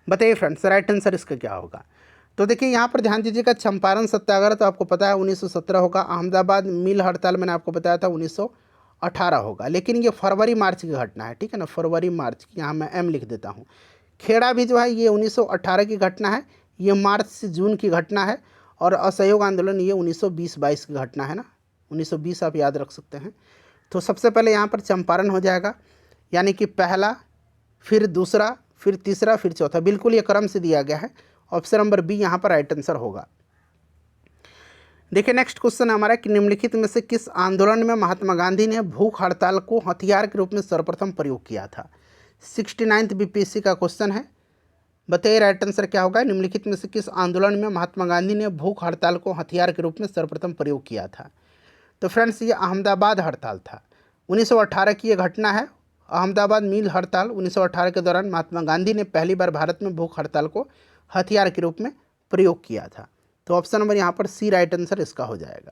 बताइए फ्रेंड्स राइट आंसर इसका क्या होगा? तो देखिए यहाँ पर ध्यान दीजिएगा, चंपारण सत्याग्रह तो आपको पता है 1917 होगा, अहमदाबाद मिल हड़ताल मैंने आपको बताया था 1918 होगा, लेकिन ये फरवरी मार्च की घटना है, ठीक है ना, फरवरी मार्च की, यहाँ मैं एम लिख देता हूँ। खेड़ा भी जो है ये 1918 की घटना है, ये मार्च से जून की घटना है। और असहयोग आंदोलन ये 1920-22 की घटना है ना, 1920 आप याद रख सकते हैं। तो सबसे पहले यहाँ पर चंपारण हो जाएगा, यानी कि पहला, फिर दूसरा, फिर तीसरा, फिर चौथा, बिल्कुल ये क्रम से दिया गया है। ऑप्शन नंबर बी यहाँ पर राइट आंसर होगा। देखिए नेक्स्ट क्वेश्चन हमारा कि निम्नलिखित में से किस आंदोलन में महात्मा गांधी ने भूख हड़ताल को हथियार के रूप में सर्वप्रथम प्रयोग किया था? 69th BPSC का क्वेश्चन है। बताइए राइट आंसर क्या होगा? निम्नलिखित में से किस आंदोलन में महात्मा गांधी ने भूख हड़ताल को हथियार के रूप में सर्वप्रथम प्रयोग किया था? तो फ्रेंड्स ये अहमदाबाद हड़ताल था, 1918 की ये घटना है। अहमदाबाद मिल हड़ताल 1918 के दौरान महात्मा गांधी ने पहली बार भारत में भूख हड़ताल को हथियार के रूप में प्रयोग किया था। तो ऑप्शन नंबर यहाँ पर सी राइट आंसर इसका हो जाएगा।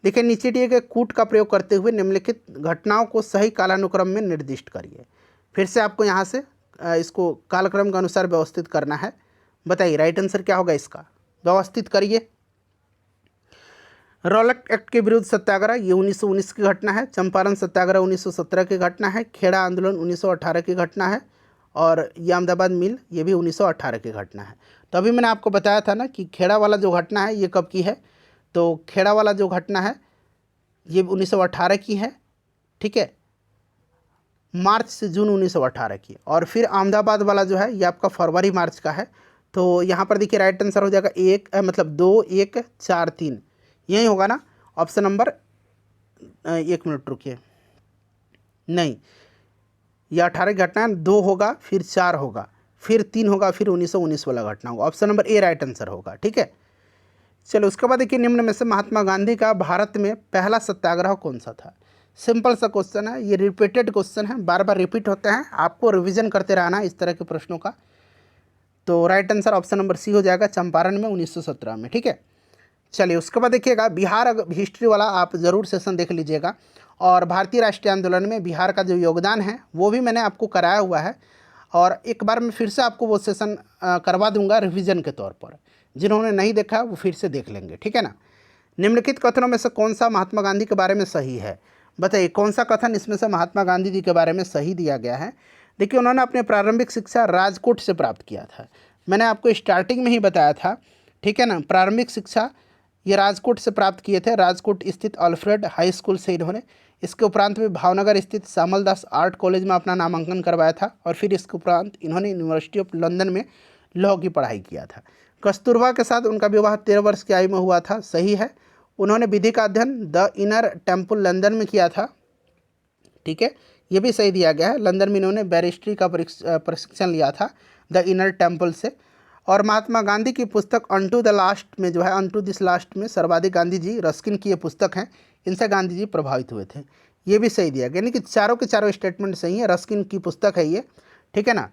देखिए नीचे दिए गए कूट का प्रयोग करते हुए निम्नलिखित घटनाओं को सही कालानुक्रम में निर्दिष्ट करिए। फिर से आपको यहाँ से इसको कालक्रम के अनुसार व्यवस्थित करना है। बताइए राइट आंसर क्या होगा इसका, व्यवस्थित करिए। रॉलेट एक्ट के विरुद्ध सत्याग्रह ये 1919 की घटना है। चंपारण सत्याग्रह 1917 की घटना है। खेड़ा आंदोलन 1918 की घटना है। और ये अहमदाबाद मिल ये भी 1918 की घटना है। तो अभी मैंने आपको बताया था ना कि खेड़ा वाला जो घटना है ये कब की है, तो खेड़ा वाला जो घटना है ये 1918 की है, ठीक है, मार्च से जून 1918 की। और फिर अहमदाबाद वाला जो है ये आपका फरवरी मार्च का है। तो यहाँ पर देखिए राइट आंसर हो जाएगा मतलब 2, 1, 4, 3 यही होगा ना ऑप्शन नंबर। 1 मिनट रुकिए, नहीं ये 18 की घटना है, 2 होगा फिर 4 होगा फिर 3 होगा फिर 1919 वाला घटना होगा। Option number A right answer होगा, ठीक है। चलो उसके बाद देखिए निम्न में से महात्मा गांधी का भारत में पहला सत्याग्रह कौन सा था। सिंपल सा क्वेश्चन है, ये रिपीटेड क्वेश्चन है, बार बार रिपीट होते हैं, आपको रिवीजन करते रहना इस तरह के प्रश्नों का। तो right answer option number C हो जाएगा, चंपारण में 1917 में, ठीक है। चलिए उसके बाद देखिएगा बिहार हिस्ट्री वाला आप ज़रूर सेशन देख लीजिएगा। और भारतीय राष्ट्रीय आंदोलन में बिहार का जो योगदान है वो भी मैंने आपको कराया हुआ है, और एक बार मैं फिर से आपको वो सेशन करवा दूंगा रिवीजन के तौर पर। जिन्होंने नहीं देखा वो फिर से देख लेंगे, ठीक है ना। निम्नलिखित कथनों में से कौन सा महात्मा गांधी के बारे में सही है, बताइए कौन सा कथन इसमें से महात्मा गांधी जी के बारे में सही दिया गया है। देखिए उन्होंने अपनी प्रारंभिक शिक्षा राजकोट से प्राप्त किया था, मैंने आपको स्टार्टिंग में ही बताया था, ठीक है ना। प्रारंभिक शिक्षा ये राजकोट से प्राप्त किए थे, राजकोट स्थित अल्फ्रेड हाई स्कूल से इन्होंने। इसके उपरांत में भावनगर स्थित श्यामल दास आर्ट कॉलेज में अपना नामांकन करवाया था, और फिर इसके उपरांत इन्होंने यूनिवर्सिटी ऑफ लंदन में लॉ की पढ़ाई किया था। कस्तूरबा के साथ उनका विवाह 13 वर्ष की आयु में हुआ था, सही है। उन्होंने विधि का अध्ययन द इनर टेम्पल लंदन में किया था, ठीक है, ये भी सही दिया गया है। लंदन में इन्होंने बैरिस्ट्री का प्रशिक्षण लिया था द इनर टेम्पल से। और महात्मा गांधी की पुस्तक अनटू द लास्ट में जो है, अनटू दिस लास्ट में सर्वाधिक गांधी जी रस्किन की ये पुस्तक है, इनसे गांधी जी प्रभावित हुए थे, ये भी सही दिया गया। यानी कि चारों के चारों स्टेटमेंट सही है, रस्किन की पुस्तक है ये, ठीक है ना,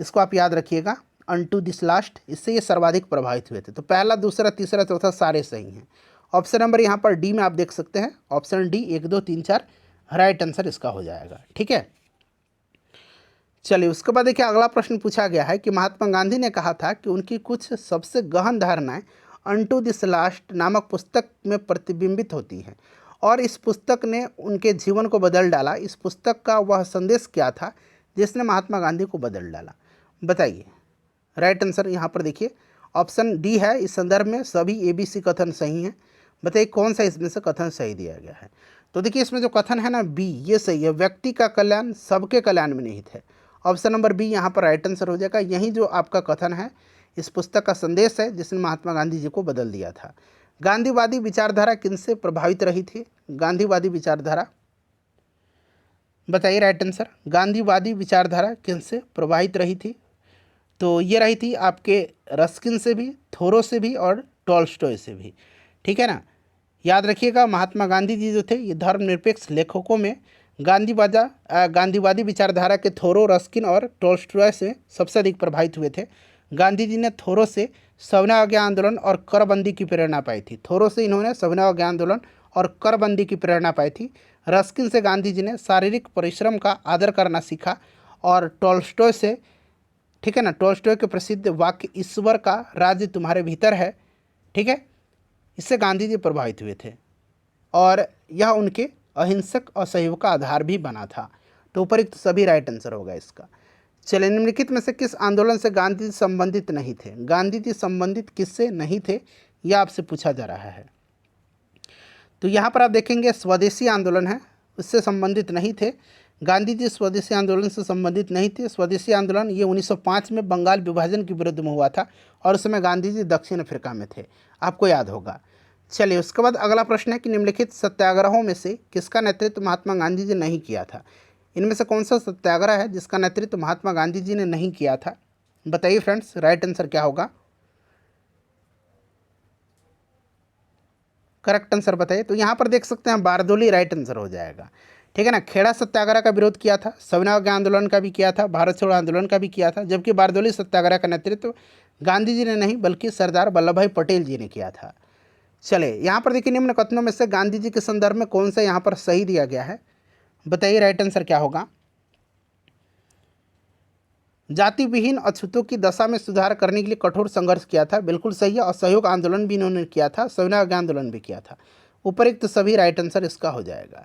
इसको आप याद रखिएगा। अनटू दिस लास्ट, इससे ये सर्वाधिक प्रभावित हुए थे। तो पहला, दूसरा, तीसरा, चौथा सारे सही हैं। ऑप्शन नंबर यहाँ पर डी में आप देख सकते हैं, ऑप्शन डी 1, 2, 3, 4 राइट आंसर इसका हो जाएगा, ठीक है। चलिए उसके बाद देखिए अगला प्रश्न पूछा गया है कि महात्मा गांधी ने कहा था कि उनकी कुछ सबसे गहन धारणाएं अनटू दिस लास्ट नामक पुस्तक में प्रतिबिंबित होती हैं, और इस पुस्तक ने उनके जीवन को बदल डाला। इस पुस्तक का वह संदेश क्या था जिसने महात्मा गांधी को बदल डाला, बताइए। राइट आंसर यहाँ पर देखिए ऑप्शन डी है, इस संदर्भ में सभी ABC कथन सही हैं। बताइए कौन सा इसमें से कथन सही दिया गया है। तो देखिए इसमें जो कथन है ना बी, ये सही है, व्यक्ति का कल्याण सबके कल्याण में निहित है। ऑप्शन नंबर बी यहाँ पर राइट आंसर हो जाएगा। यही जो आपका कथन है इस पुस्तक का संदेश है जिसने महात्मा गांधी जी को बदल दिया था। गांधीवादी विचारधारा किनसे प्रभावित रही थी, गांधीवादी विचारधारा, बताइए राइट आंसर। गांधीवादी विचारधारा किनसे प्रभावित रही थी, तो ये रही थी आपके रस्किन से भी, थोरो से भी और टॉल्स्टॉय से भी, ठीक है ना। याद रखिएगा महात्मा गांधी जी जो थे ये धर्मनिरपेक्ष लेखकों में गांधीवादी विचारधारा के थोरो, रस्किन और टॉल्स्टॉय से सबसे अधिक प्रभावित हुए थे। गांधी जी ने थोरो से सविनय अवज्ञा आंदोलन और करबंदी की प्रेरणा पाई थी। थोरो से इन्होंने सविनय अवज्ञा आंदोलन और करबंदी की प्रेरणा पाई थी। रस्किन से गांधी जी ने शारीरिक परिश्रम का आदर करना सीखा। और टॉल्स्टॉय से, ठीक है ना, टॉल्स्टॉय के प्रसिद्ध वाक्य ईश्वर का राज्य तुम्हारे भीतर है, ठीक है, इससे गांधी जी प्रभावित हुए थे, और यह उनके अहिंसक और सहयोग का आधार भी बना था। तो उपयुक्त सभी राइट आंसर होगा इसका। चलिए निम्नलिखित में से किस आंदोलन से गांधी जी संबंधित नहीं थे, गांधी जी संबंधित किससे नहीं थे, यह आपसे पूछा जा रहा है। तो यहाँ पर आप देखेंगे स्वदेशी आंदोलन है, उससे संबंधित नहीं थे। गांधी जी स्वदेशी आंदोलन से संबंधित नहीं थे। स्वदेशी आंदोलन ये 1905 में बंगाल विभाजन के विरुद्ध में हुआ था, और उस समय गांधी जी दक्षिण अफ्रीका में थे, आपको याद होगा। चलिए उसके बाद अगला प्रश्न है कि निम्नलिखित सत्याग्रहों में से किसका नेतृत्व महात्मा गांधी जी नहीं किया था। इनमें से कौन सा सत्याग्रह है जिसका नेतृत्व महात्मा गांधी जी ने नहीं किया था, बताइए फ्रेंड्स, राइट आंसर क्या होगा, करेक्ट आंसर बताइए। तो यहाँ पर देख सकते हैं बारदोली राइट आंसर हो जाएगा, ठीक है ना। खेड़ा सत्याग्रह का विरोध किया था, सविनय अवज्ञा आंदोलन का भी किया था, भारत छोड़ो आंदोलन का भी किया था, जबकि बारदोली सत्याग्रह का नेतृत्व गांधी जी ने नहीं बल्कि सरदार वल्लभ भाई पटेल जी ने किया था। चले यहाँ पर देखिए, निम्न कथनों में से गांधी जी के संदर्भ में कौन सा यहाँ पर सही दिया गया है, बताइए राइट आंसर क्या होगा। जाति विहीन अछूतों की दशा में सुधार करने के लिए कठोर संघर्ष किया था, बिल्कुल सही है। असहयोग आंदोलन भी इन्होंने किया था, सविनय अवज्ञा आंदोलन भी किया था। उपरोक्त सभी राइट आंसर इसका हो जाएगा।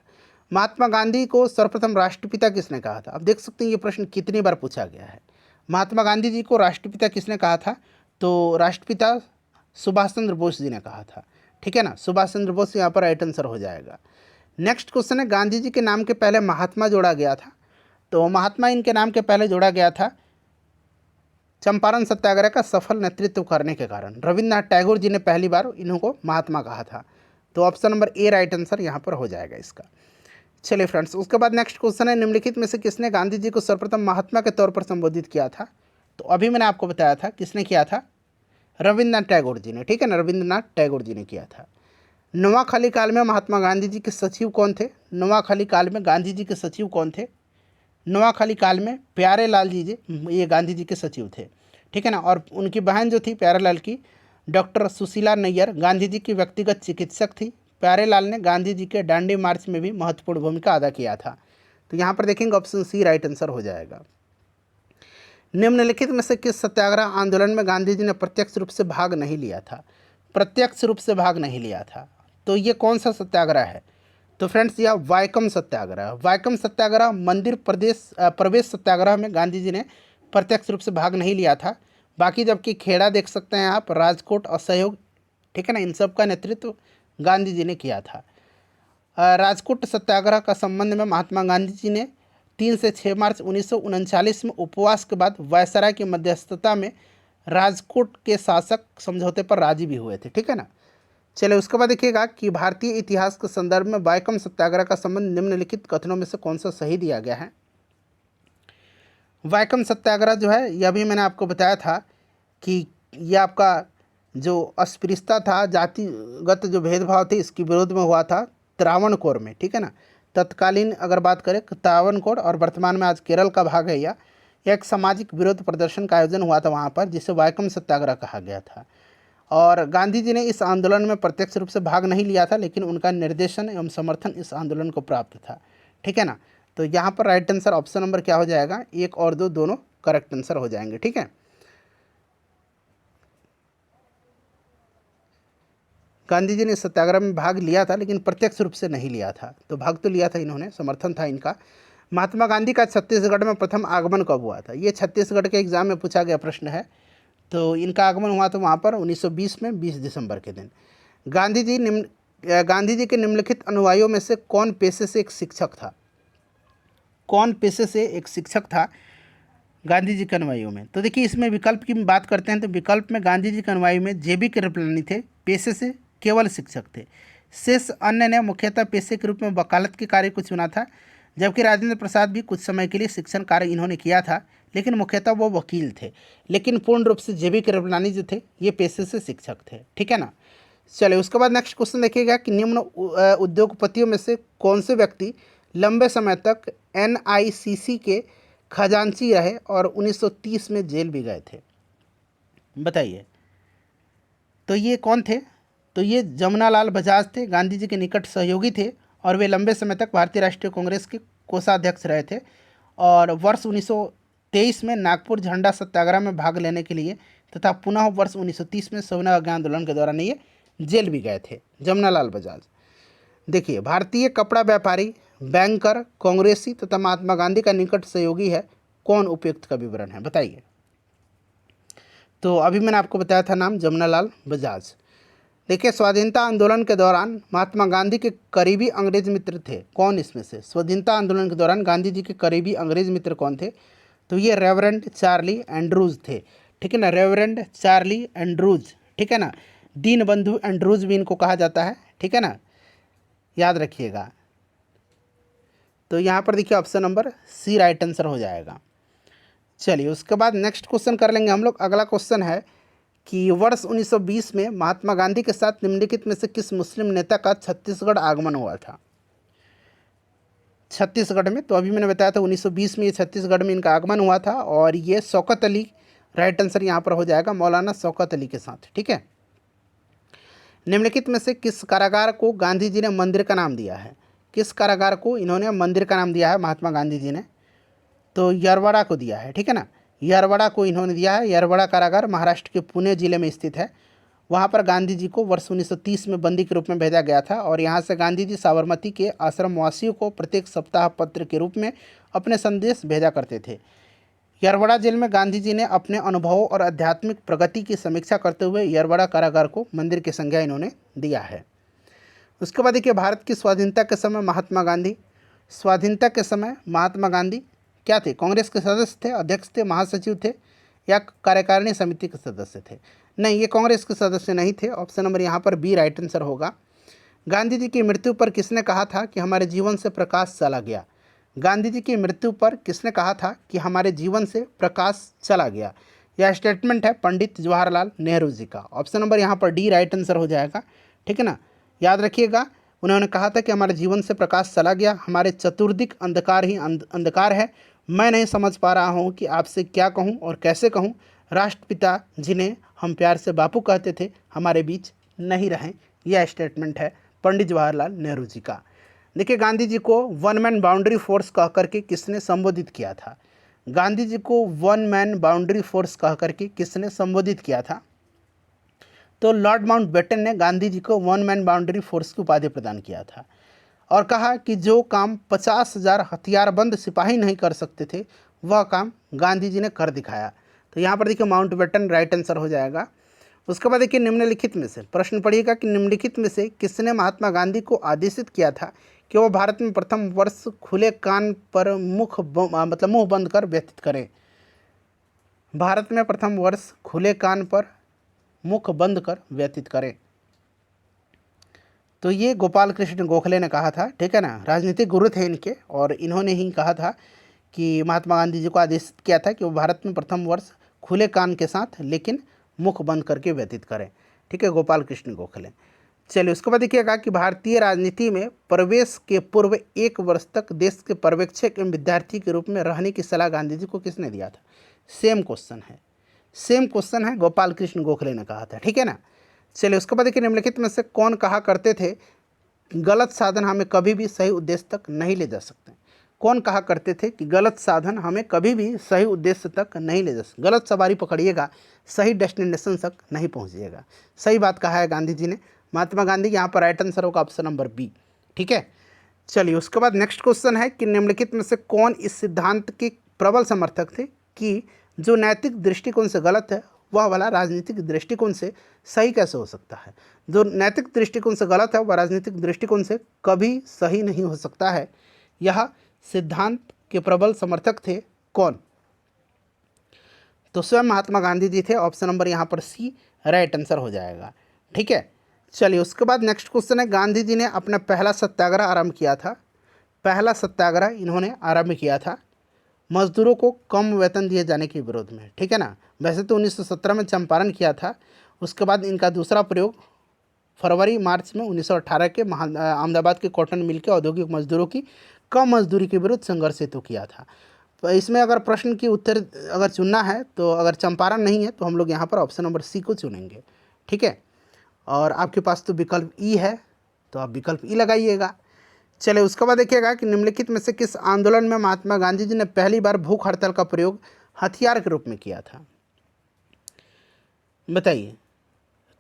महात्मा गांधी को सर्वप्रथम राष्ट्रपिता किसने कहा था, अब देख सकते हैं ये प्रश्न कितनी बार पूछा गया है। महात्मा गांधी जी को राष्ट्रपिता किसने कहा था, तो राष्ट्रपिता सुभाष चंद्र बोस जी ने कहा था। ठीक है ना, सुभाष चंद्र बोस यहाँ पर राइट आंसर हो जाएगा। नेक्स्ट क्वेश्चन है, गांधी जी के नाम के पहले महात्मा जोड़ा गया था, तो महात्मा इनके नाम के पहले जोड़ा गया था चंपारण सत्याग्रह का सफल नेतृत्व करने के कारण। रविन्द्रनाथ टैगोर जी ने पहली बार इन्हों को महात्मा कहा था, तो option number A right answer यहाँ पर हो जाएगा इसका। चलिए फ्रेंड्स, उसके बाद नेक्स्ट क्वेश्चन है, निम्नलिखित में से किसने गांधी जी को सर्वप्रथम महात्मा के तौर पर संबोधित किया था, तो अभी मैंने आपको बताया था किसने किया था, रविन्द्रनाथ टैगोर जी ने। ठीक है ना, रविन्द्रनाथ टैगोर जी ने किया था। नोआखाली काल में महात्मा गांधी जी के सचिव कौन थे, नोआखाली काल में गांधी जी के सचिव कौन थे, नोआखाली काल में प्यारे लाल जी ये गांधी जी के सचिव थे। ठीक है ना, और उनकी बहन जो थी प्यारे लाल की, डॉक्टर सुशीला नैयर, गांधी जी की व्यक्तिगत चिकित्सक थी। प्यारे लाल ने गांधी जी के दांडी मार्च में भी महत्वपूर्ण भूमिका अदा किया था, तो यहाँ पर देखेंगे ऑप्शन सी राइट आंसर हो जाएगा। निम्नलिखित में से किस सत्याग्रह आंदोलन में गांधी जी ने प्रत्यक्ष रूप से भाग नहीं लिया था, प्रत्यक्ष रूप से भाग नहीं लिया था, तो ये कौन सा सत्याग्रह है, तो फ्रेंड्स यह वाइकम सत्याग्रह। वाइकम सत्याग्रह मंदिर प्रवेश सत्याग्रह में गांधी जी ने प्रत्यक्ष रूप से भाग नहीं लिया था। बाकी जबकि खेड़ा देख सकते हैं आप, राजकोट, असहयोग, ठीक है ना, इन सब का नेतृत्व गांधी जी ने किया था। राजकोट सत्याग्रह का संबंध में महात्मा गांधी जी ने 3 से 6 मार्च 1939 में उपवास के बाद वायसराय की मध्यस्थता में राजकोट के शासक समझौते पर राजी भी हुए थे। ठीक है ना। चलिए उसके बाद देखिएगा कि भारतीय इतिहास के संदर्भ में वाइकम सत्याग्रह का संबंध निम्नलिखित कथनों में से कौन सा सही दिया गया है। वाइकम सत्याग्रह जो है, यह भी मैंने आपको बताया था कि यह आपका जो अस्पृश्यता था, जातिगत जो भेदभाव थे, इसके विरोध में हुआ था त्रावणकोर में। ठीक है ना, तत्कालीन अगर बात करें त्रावणकोर, और वर्तमान में आज केरल का भाग है, यह एक सामाजिक विरोध प्रदर्शन का आयोजन हुआ था वहाँ पर, जिसे वाइकम सत्याग्रह कहा गया था। और गांधी जी ने इस आंदोलन में प्रत्यक्ष रूप से भाग नहीं लिया था, लेकिन उनका निर्देशन एवं समर्थन इस आंदोलन को प्राप्त था। ठीक है ना, तो यहाँ पर राइट आंसर ऑप्शन नंबर क्या हो जाएगा, 1 और 2 दोनों करेक्ट आंसर हो जाएंगे। ठीक है, गांधी जी ने सत्याग्रह में भाग लिया था लेकिन प्रत्यक्ष रूप से नहीं लिया था, तो भाग तो लिया था इन्होंने, समर्थन था इनका। महात्मा गांधी का छत्तीसगढ़ में प्रथम आगमन कब हुआ था, ये छत्तीसगढ़ के एग्जाम में पूछा गया प्रश्न है। तो इनका आगमन हुआ था वहाँ पर 1920 में 20 दिसंबर के दिन। गांधी जी के निम्नलिखित अनुयायियों में से कौन पेशे से एक शिक्षक था, कौन पेशे से एक शिक्षक था गांधी जी के अनुयायियों में, तो देखिए इसमें विकल्प की बात करते हैं तो विकल्प में गांधी जी के अनुयायी में जेबी कृपलानी थे, पेशे से केवल शिक्षक थे। शेष अन्य ने मुख्यतः पेशे के रूप में वकालत के कार्य को चुना था, जबकि राजेंद्र प्रसाद भी कुछ समय के लिए शिक्षण कार्य इन्होंने किया था, लेकिन मुख्यतः वो वकील थे। लेकिन पूर्ण रूप से जेबी कृपलानी जो थे ये पेशे से शिक्षक थे। ठीक है ना। चलिए उसके बाद नेक्स्ट क्वेश्चन देखिएगा कि निम्न उद्योगपतियों में से कौन से व्यक्ति लंबे समय तक NICC के खजांची रहे और 1930 में जेल भी गए थे, बताइए। तो ये कौन थे, तो ये जमनालाल बजाज थे, गांधी जी के निकट सहयोगी थे और वे लंबे समय तक भारतीय राष्ट्रीय कांग्रेस के कोषाध्यक्ष रहे थे। और वर्ष 1923 में नागपुर झंडा सत्याग्रह में भाग लेने के लिए तथा पुनः वर्ष 1930 में सविनय अवज्ञा आंदोलन के दौरान ये जेल भी गए थे, जमनालाल बजाज। देखिए, भारतीय कपड़ा व्यापारी, बैंकर, कांग्रेसी तथा महात्मा गांधी का निकट सहयोगी है, कौन उपयुक्त का विवरण है, बताइए। तो अभी मैंने आपको बताया था नाम जमनालाल बजाज। देखिए, स्वाधीनता आंदोलन के दौरान महात्मा गांधी के करीबी अंग्रेज मित्र थे, कौन इसमें से, स्वाधीनता आंदोलन के दौरान गांधी जी के करीबी अंग्रेज मित्र कौन थे, तो ये रेवरेंड चार्ली एंड्रूज थे। ठीक है ना, रेवरेंड चार्ली एंड्रूज। ठीक है ना, दीनबंधु एंड्रूज भी इनको कहा जाता है। ठीक है ना, याद रखिएगा। तो यहाँ पर देखिए option number C right answer हो जाएगा। चलिए उसके बाद नेक्स्ट क्वेश्चन कर लेंगे हम लोग। अगला क्वेश्चन है कि वर्ष 1920 में महात्मा गांधी के साथ निम्नलिखित में से किस मुस्लिम नेता का छत्तीसगढ़ आगमन हुआ था। छत्तीसगढ़ में। तो अभी मैंने बताया था 1920 में ये छत्तीसगढ़ में इनका आगमन हुआ था, और ये शौकत अली, राइट आंसर यहाँ पर हो जाएगा मौलाना शौकत अली के साथ। ठीक है, निम्नलिखित में से किस कारागार को गांधी जी ने मंदिर का नाम दिया है? किस कारागार को इन्होंने मंदिर का नाम दिया है महात्मा गांधी जी ने? तो यरवड़ा को दिया है। ठीक है ना, यरवड़ा को इन्होंने दिया है। यरवड़ा कारागार महाराष्ट्र के पुणे जिले में स्थित है। वहाँ पर गांधी जी को वर्ष 1930 में बंदी के रूप में भेजा गया था, और यहाँ से गांधी जी साबरमती के आश्रमवासियों को प्रत्येक सप्ताह पत्र के रूप में अपने संदेश भेजा करते थे। यरवड़ा जेल में गांधी जी ने अपने अनुभवों और आध्यात्मिक प्रगति की समीक्षा करते हुए यरवड़ा कारागार को मंदिर की संज्ञा इन्होंने दिया है। उसके बाद देखिए, भारत की स्वाधीनता के समय महात्मा गांधी, स्वाधीनता के समय महात्मा गांधी क्या थे? कांग्रेस के सदस्य थे, अध्यक्ष थे, महासचिव थे, या कार्यकारिणी समिति के सदस्य थे? नहीं, ये कांग्रेस के सदस्य नहीं थे। ऑप्शन नंबर यहाँ पर बी राइट आंसर होगा। गांधी जी की मृत्यु पर किसने कहा था कि हमारे जीवन से प्रकाश चला गया? गांधी जी की मृत्यु पर किसने कहा था कि हमारे जीवन से प्रकाश चला गया? यह स्टेटमेंट है पंडित जवाहरलाल नेहरू जी का। ऑप्शन नंबर यहाँ पर डी राइट आंसर हो जाएगा। ठीक है ना, याद रखिएगा, उन्होंने कहा था कि हमारे जीवन से प्रकाश चला गया, हमारे चतुर्दिक अंधकार ही अंधकार है, मैं नहीं समझ पा रहा हूँ कि आपसे क्या कहूँ और कैसे कहूँ। राष्ट्रपिता जिन्हें हम प्यार से बापू कहते थे हमारे बीच नहीं रहें। यह स्टेटमेंट है पंडित जवाहरलाल नेहरू जी का। देखिए, गांधी जी को वन मैन बाउंड्री फोर्स कह करके किसने संबोधित किया था? गांधी जी को वन मैन बाउंड्री फोर्स कह करके किसने संबोधित किया था? तो लॉर्ड माउंटबेटन ने गांधी जी को वन मैन बाउंड्री फोर्स की उपाधि प्रदान किया था, और कहा कि जो काम 50,000 हथियारबंद सिपाही नहीं कर सकते थे वह काम गांधी जी ने कर दिखाया। तो यहाँ पर देखिए माउंटबेटन राइट आंसर हो जाएगा। उसके बाद देखिए, निम्नलिखित में से प्रश्न पढ़िएगा कि निम्नलिखित में से किसने महात्मा गांधी को आदेशित किया था कि वह भारत में प्रथम वर्ष खुले कान पर मुंह बंद कर व्यतीत करें? भारत में प्रथम वर्ष खुले कान पर मुख बंद कर व्यतीत करें। तो ये गोपाल कृष्ण गोखले ने कहा था। ठीक है ना, राजनीतिक गुरु थे इनके, और इन्होंने ही कहा था कि महात्मा गांधी जी को आदेशित किया था कि वो भारत में प्रथम वर्ष खुले कान के साथ लेकिन मुख बंद करके व्यतीत करें। ठीक है, गोपाल कृष्ण गोखले। चलिए, उसके बाद देखिएगा कि भारतीय राजनीति में प्रवेश के पूर्व 1 वर्ष तक देश के पर्यवेक्षक एवं विद्यार्थी के रूप में रहने की सलाह गांधी जी को किसने दिया था? सेम क्वेश्चन है, गोपाल कृष्ण गोखले ने कहा था। ठीक है ना, चलिए, उसके बाद देखिए, निम्नलिखित में से कौन कहा करते थे गलत साधन हमें कभी भी सही उद्देश्य तक नहीं ले जा सकते? कौन कहा करते थे कि गलत साधन हमें कभी भी सही उद्देश्य तक नहीं ले जा सकते? गलत सवारी पकड़िएगा, सही डेस्टिनेशन तक नहीं पहुंचिएगा। सही बात कहा है गांधी जी ने, महात्मा गांधी। यहाँ पर राइट आंसर होगा ऑप्शन नंबर बी। ठीक है, चलिए, उसके बाद नेक्स्ट क्वेश्चन है कि निम्नलिखित में से कौन इस सिद्धांत के प्रबल समर्थक थे कि जो नैतिक दृष्टिकोण से गलत है वह वाला राजनीतिक दृष्टिकोण से सही कैसे हो सकता है? जो नैतिक दृष्टिकोण से गलत है वह राजनीतिक दृष्टिकोण से कभी सही नहीं हो सकता है। यह सिद्धांत के प्रबल समर्थक थे कौन? तो स्वयं महात्मा गांधी जी थे। ऑप्शन नंबर यहाँ पर सी राइट आंसर हो जाएगा। ठीक है, चलिए, उसके बाद नेक्स्ट क्वेश्चन है, गांधी जी ने अपना पहला सत्याग्रह आरंभ किया था। पहला सत्याग्रह इन्होंने आरंभ किया था मजदूरों को कम वेतन दिए जाने के विरोध में। ठीक है ना, वैसे तो 1917 में चंपारण किया था। उसके बाद इनका दूसरा प्रयोग फरवरी मार्च में 1918 के अहमदाबाद के कॉटन मिल के औद्योगिक मजदूरों की कम मजदूरी के विरुद्ध संघर्ष हेतु किया था। तो इसमें अगर प्रश्न की उत्तर अगर चुनना है तो अगर चंपारण नहीं है तो हम लोग यहाँ पर ऑप्शन नंबर सी को चुनेंगे। ठीक है, और आपके पास तो विकल्प ई है तो आप विकल्प ई लगाइएगा। चलिए, उसके बाद देखिएगा कि निम्नलिखित में से किस आंदोलन में महात्मा गांधी जी ने पहली बार भूख हड़ताल का प्रयोग हथियार के रूप में किया था? बताइए।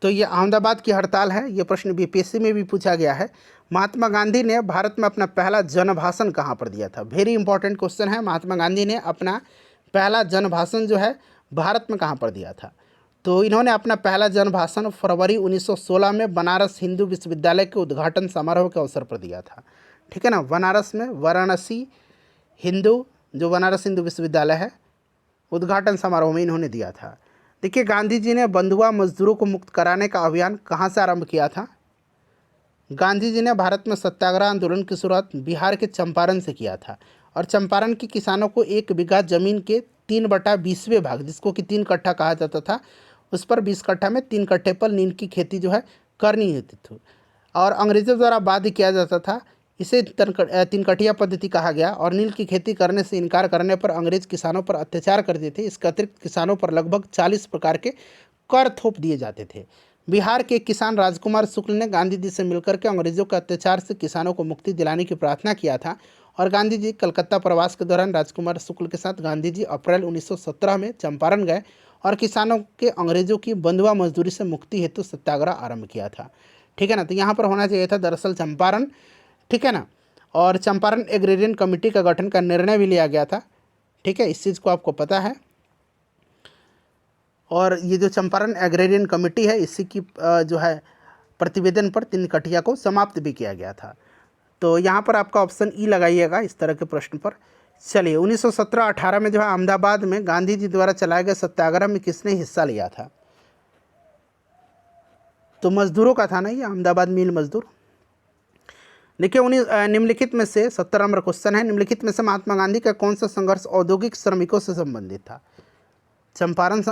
तो ये अहमदाबाद की हड़ताल है। ये प्रश्न बीपीएससी में भी पूछा गया है। महात्मा गांधी ने भारत में अपना पहला जनभाषण कहाँ पर दिया था? वेरी इंपॉर्टेंट क्वेश्चन है। महात्मा गांधी ने अपना पहला जनभाषण जो है भारत में कहाँ पर दिया था? तो इन्होंने अपना पहला जनभाषण फरवरी 1916 में बनारस हिंदू विश्वविद्यालय के उद्घाटन समारोह के अवसर पर दिया था। ठीक है ना, बनारस में वाराणसी जो बनारस हिंदू विश्वविद्यालय है, उद्घाटन समारोह में इन्होंने दिया था। देखिए, गांधी जी ने बंधुआ मजदूरों को मुक्त कराने का अभियान कहाँ से आरंभ किया था? गांधी जी ने भारत में सत्याग्रह आंदोलन की शुरुआत बिहार के चंपारण से किया था, और चंपारण के किसानों को 1 बीघा जमीन के 3/20वें भाग, जिसको कि 3 कट्ठा कहा जाता था, उस पर 20 कट्ठा में 3 कट्ठे पर नील की खेती जो है करनी होती थी, और अंग्रेज़ों द्वारा बाध्य किया जाता था इसे तिनकटिया पद्धति कहा गया। और नील की खेती करने से इनकार करने पर अंग्रेज किसानों पर अत्याचार करते थे। इसके अतिरिक्त किसानों पर लगभग 40 प्रकार के कर थोप दिए जाते थे। बिहार के किसान राजकुमार शुक्ल ने गांधी जी से मिलकर के अंग्रेजों के अत्याचार से किसानों को मुक्ति दिलाने की प्रार्थना किया था। और गांधी जी कलकत्ता प्रवास के दौरान राजकुमार शुक्ल के साथ गांधी जी अप्रैल 1917 में चंपारण गए और किसानों के अंग्रेजों की बंधुआ मजदूरी से मुक्ति हेतु सत्याग्रह आरंभ किया था। ठीक है ना, तो यहाँ पर होना चाहिए था दरअसल चंपारण। ठीक है ना, और चंपारण एग्रेरियन कमेटी का गठन का निर्णय भी लिया गया था। ठीक है, इस चीज़ को आपको पता है। और ये जो चंपारण एग्रेरियन कमेटी है, इसी की जो है प्रतिवेदन पर तिनकटिया को समाप्त भी किया गया था। तो यहाँ पर आपका ऑप्शन ई लगाइएगा इस तरह के प्रश्न पर। चलिए, 1917-18 में जो है अहमदाबाद में गांधी जी द्वारा चलाए गए सत्याग्रह में किसने हिस्सा लिया था? तो मजदूरों का था ना ये, अहमदाबाद मिल मजदूर। देखिए, निम्नलिखित में से 70 नंबर क्वेश्चन है, निम्नलिखित में से महात्मा गांधी का कौन सा संघर्ष औद्योगिक श्रमिकों से संबंधित था? चंपारण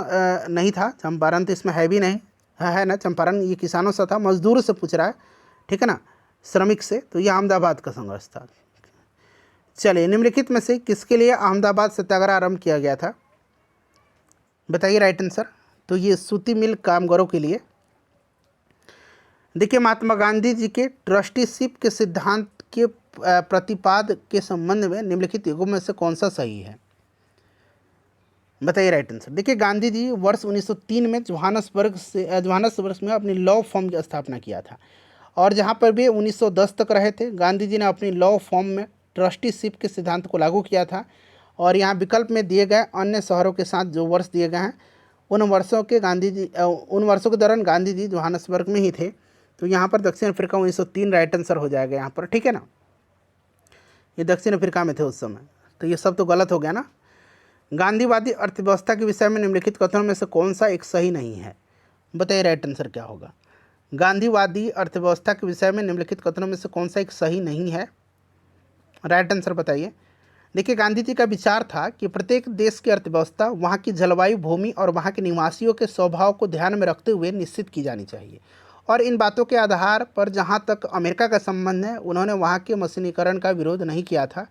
नहीं था, चंपारण तो इसमें है भी नहीं, है ना, चंपारण ये किसानों से था, मजदूर से पूछ रहा है। ठीक है ना, श्रमिक से, तो ये अहमदाबाद का संघर्ष था। चलिए, निम्नलिखित में से किसके लिए अहमदाबाद सत्याग्रह आरंभ किया गया था? बताइए राइट आंसर। तो ये सूती मिल कामगारों के लिए। देखिए, महात्मा गांधी जी के ट्रस्टीशिप के सिद्धांत के प्रतिपाद के संबंध में निम्नलिखित युगों में से कौन सा सही है? बताइए राइट आंसर। देखिए, गांधी जी वर्ष 1903 में जोहान्सबर्ग में अपनी लॉ फॉर्म की स्थापना किया था। और जहाँ पर भी 1910 तक रहे थे, गांधी जी ने अपनी लॉ फॉर्म में ट्रस्टीशिप के सिद्धांत को लागू किया था। और यहाँ विकल्प में दिए गए अन्य शहरों के साथ जो वर्ष दिए गए हैं, उन वर्षों के दौरान गांधी जी जोहान्सबर्ग में ही थे। तो यहाँ पर दक्षिण अफ्रीका 1903 राइट आंसर हो जाएगा यहाँ पर। ठीक है ना, ये दक्षिण अफ्रीका में थे उस समय, तो ये सब तो गलत हो गया ना। गांधीवादी अर्थव्यवस्था के विषय में निम्नलिखित कथनों में से कौन सा एक सही नहीं है? बताइए राइट आंसर क्या होगा? गांधीवादी अर्थव्यवस्था के विषय में निम्नलिखित कथनों में से कौन सा एक सही नहीं है? राइट आंसर बताइए। देखिए, गांधी जी का विचार था कि प्रत्येक देश की अर्थव्यवस्था वहाँ की जलवायु, भूमि और वहाँ के निवासियों के स्वभाव को ध्यान में रखते हुए निश्चित की जानी चाहिए। और इन बातों के आधार पर जहाँ तक अमेरिका का संबंध है, उन्होंने वहाँ के मशीनीकरण का विरोध नहीं किया था।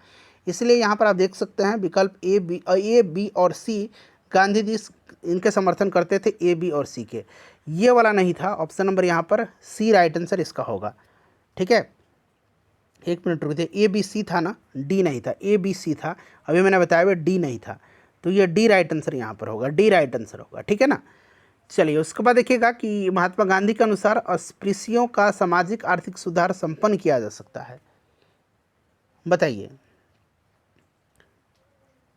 इसलिए यहाँ पर आप देख सकते हैं विकल्प ए, बी और सी, गांधी जी इनके समर्थन करते थे, ए, बी और सी के। ये वाला नहीं था, ऑप्शन नंबर यहाँ पर सी राइट आंसर इसका होगा। ठीक है, एक मिनट रुकिए, ए बी सी था ना, डी नहीं था, ए बी सी था, अभी मैंने बताया हुआ डी नहीं था, तो ये डी राइट आंसर यहाँ पर होगा, डी राइट आंसर होगा। ठीक है ना। चलिए, उसके बाद देखिएगा कि महात्मा गांधी के अनुसार अस्पृश्यों का सामाजिक आर्थिक सुधार संपन्न किया जा सकता है। बताइए।